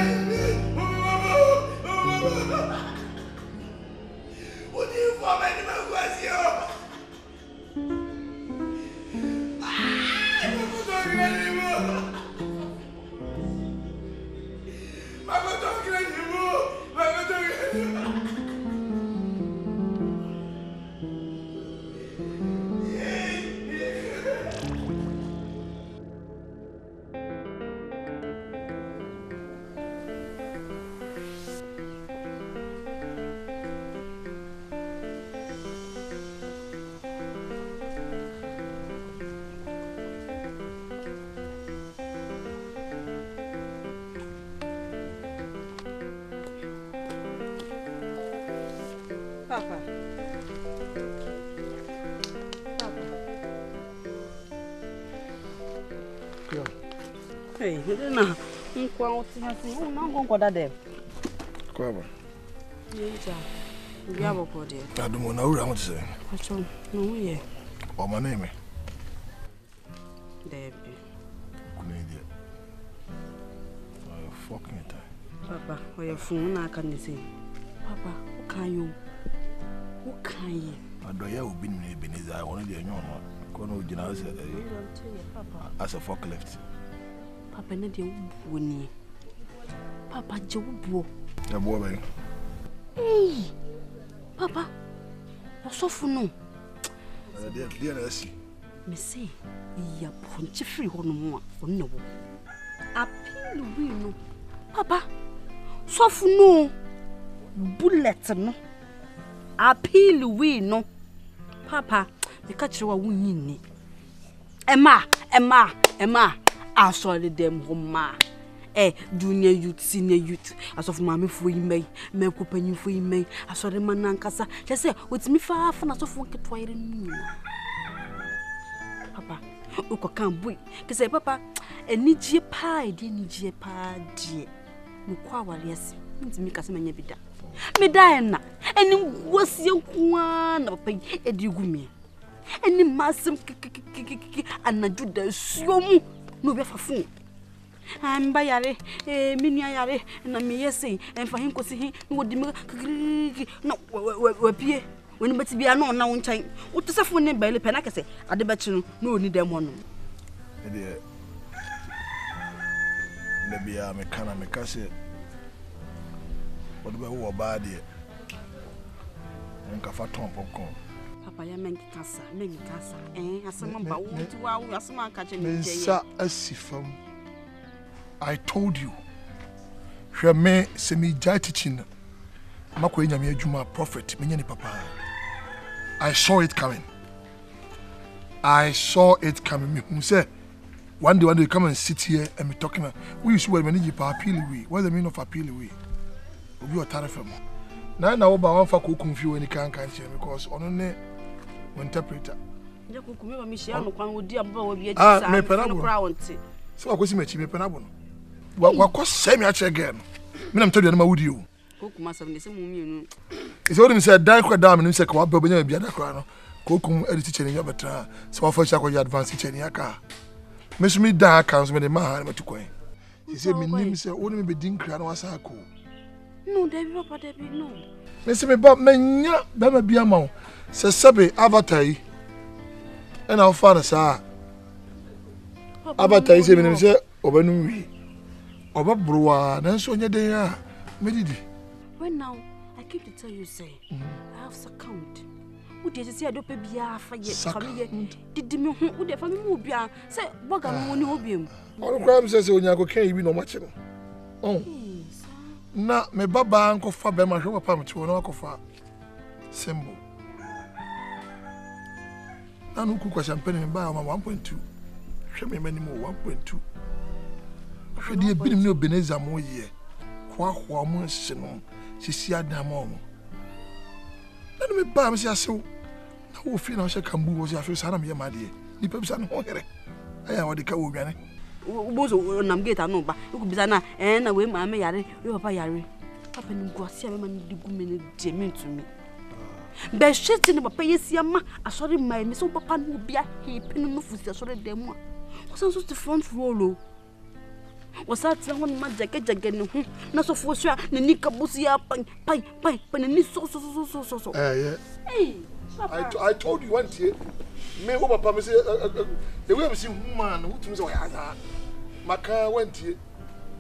what do you want, man? Was you? Papa. Hey, you don't know. I'm going to go there. Come Yeah, you have a body. I don't know what I want to say. What's wrong? No, yeah. What my name? Debbie. Canadian. Oh, fucking time. Papa, or your phone, I can say. Papa, what can you? What can you? I don't know who been Ebenezer. I want to be a young one. Kono Jina as a forklift. Papa, not your winnie. Papa, Joe. A boy. Hey, Papa, you're so funny. Dear, see. Me say, you're punchy free one more for no. Appeal, we know. Papa, so for no bullet, no. Appeal, we know. Papa, the catcher will win. Emma, I saw them home. Junior youth, senior youth, as of mammy for you may, make open for you may. I saw the man Ankasa. Just say, what's me far from us of one Twi in me. Papa, Uko can't wait. Because say, Papa, and need ye pie, dear, need ye pie, dear. No quawal, yes, means me Casamania be done. Me Diana, and was your one of pay a dugumi. And the massum and a Judas, so no be for food. I'm by Yare, Mini Yare, and I may say, and for him to see him, would no, appear when but be unknown now in time. What does a phone name by the Penacase? I debate you, no need them one. Maybe I'm a can of a cassette. What about who are bad here? And Cafa Tom popcorn. Papa, you make casa, eh? As someone about what as someone catching Ces Films. I told you. Me semi teaching. Mako nyame adwuma prophet menyane papa. I saw it coming. Me who say one day you come and sit here and be talking about we used to wear many appeal we. What's the meaning of appeal we? Obi o tariff mo. Na oba wan fa ko confuse any kan because onone interpreter. Je ko kumi ba mi share no kwan odi amba wa bi sa. Me penabo. So akosi mechi me penabo no. Wa say me ache again. Me na mtodi na mawudi o. Kokuma 7 se mu mienu. Is what him said die kwa down and him say kwa ba nya bia da kwa no. Kokum edit teacher ni betra. So wa fasha ko advance teacher ni aka. Me so me da aka so me ma ha me to kwan. He say me nim say woni me be din kra na wasa ko. No, Debbie, Papa, Debbie, no. Me say me ba menya ba ma bia ma. Se sebe avatar yi. E na ofa na sa. Avatar yi say me nim say obanu wi. Oba broa na so nye den a me didi. When now I keep to tell you say I have account. Who dey say I do pay bia fa ye family didi me ho who dey family mu bia say boga no woni obiem. Onu kwa me say onya ko kan yi bi no ma che no. Oh. Na me baba anko fa be ma hwe papa me che no akofa symbol. Na no ku kwa champagne me ba ma 1.2. Hwe me mani mo 1.2. Hwe dey bi ni Obeneza mo ye. Kwa mo hye no. Sisi adamo mo. Na me ba me say asew. Na wo fi na hye kambu wo say afi sa na me ma de. Ni pa bisa no ho here. Aya wo de ka wo dwane. Bozo nam gate no ba. Ku bisa na na we ma me yare, we papa yare. Papa ni guase a me ma ni digu me ni de me ntumi. Be shit ni papa yesi ama asori mai me so papa no bia he pin no fusi asori dem a. Ko san so the front row lo. Wasa tia hon ma jage ne ho na so fo so na ni kabusi ya pai na ni so. Yeah. Hey, I told you one day. Me ho papa me say the way me see woman who tumi say oya maka one day.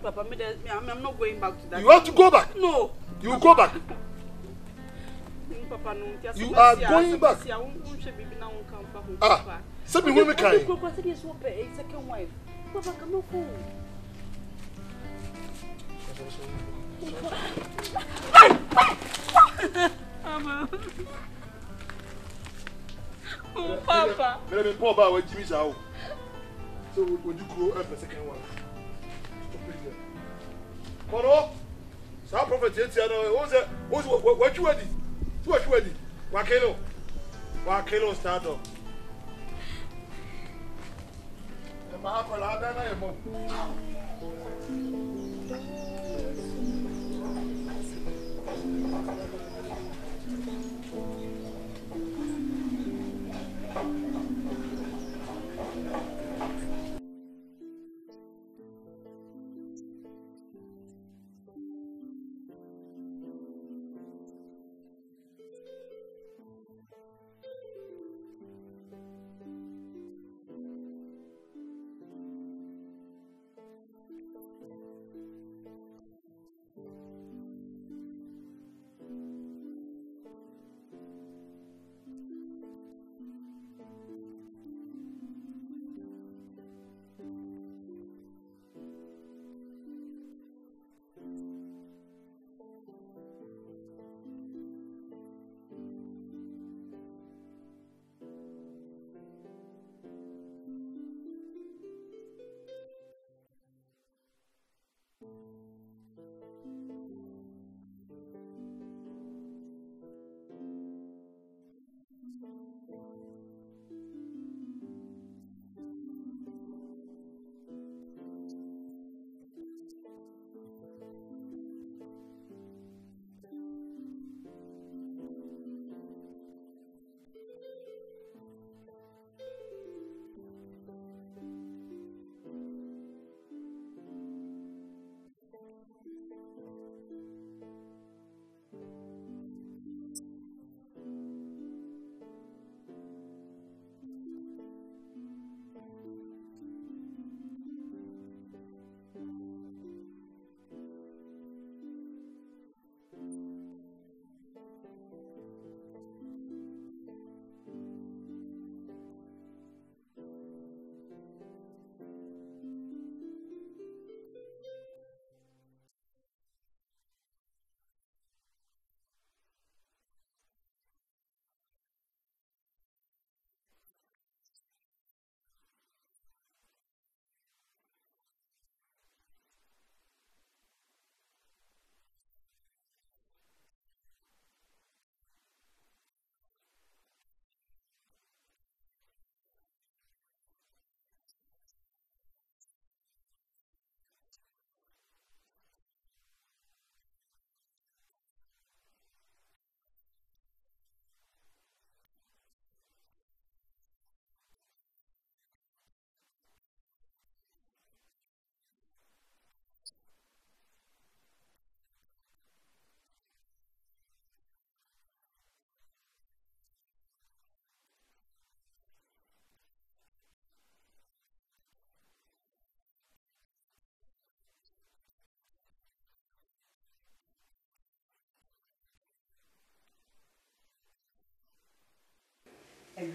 Papa I'm not going back to that. You have to go back. No. You go back. Papa no. You are going back. Ah. Say me we kai. Second wife. Papa come home. Oh, Papa. Let me pour about Jimmy Zhao. So would you grow up the second one? Stop it there. Moro, some prophet yet, what you ready? What you ready? Wakelo start up.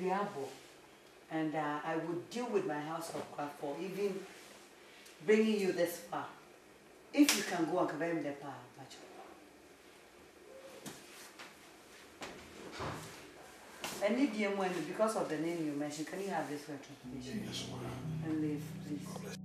agreeable, and I would deal with my household for even bringing you this far. If you can go and cover him the power, I need the money because of the name you mentioned. Can you have this for transportation? Yes, ma'am. And leave, please.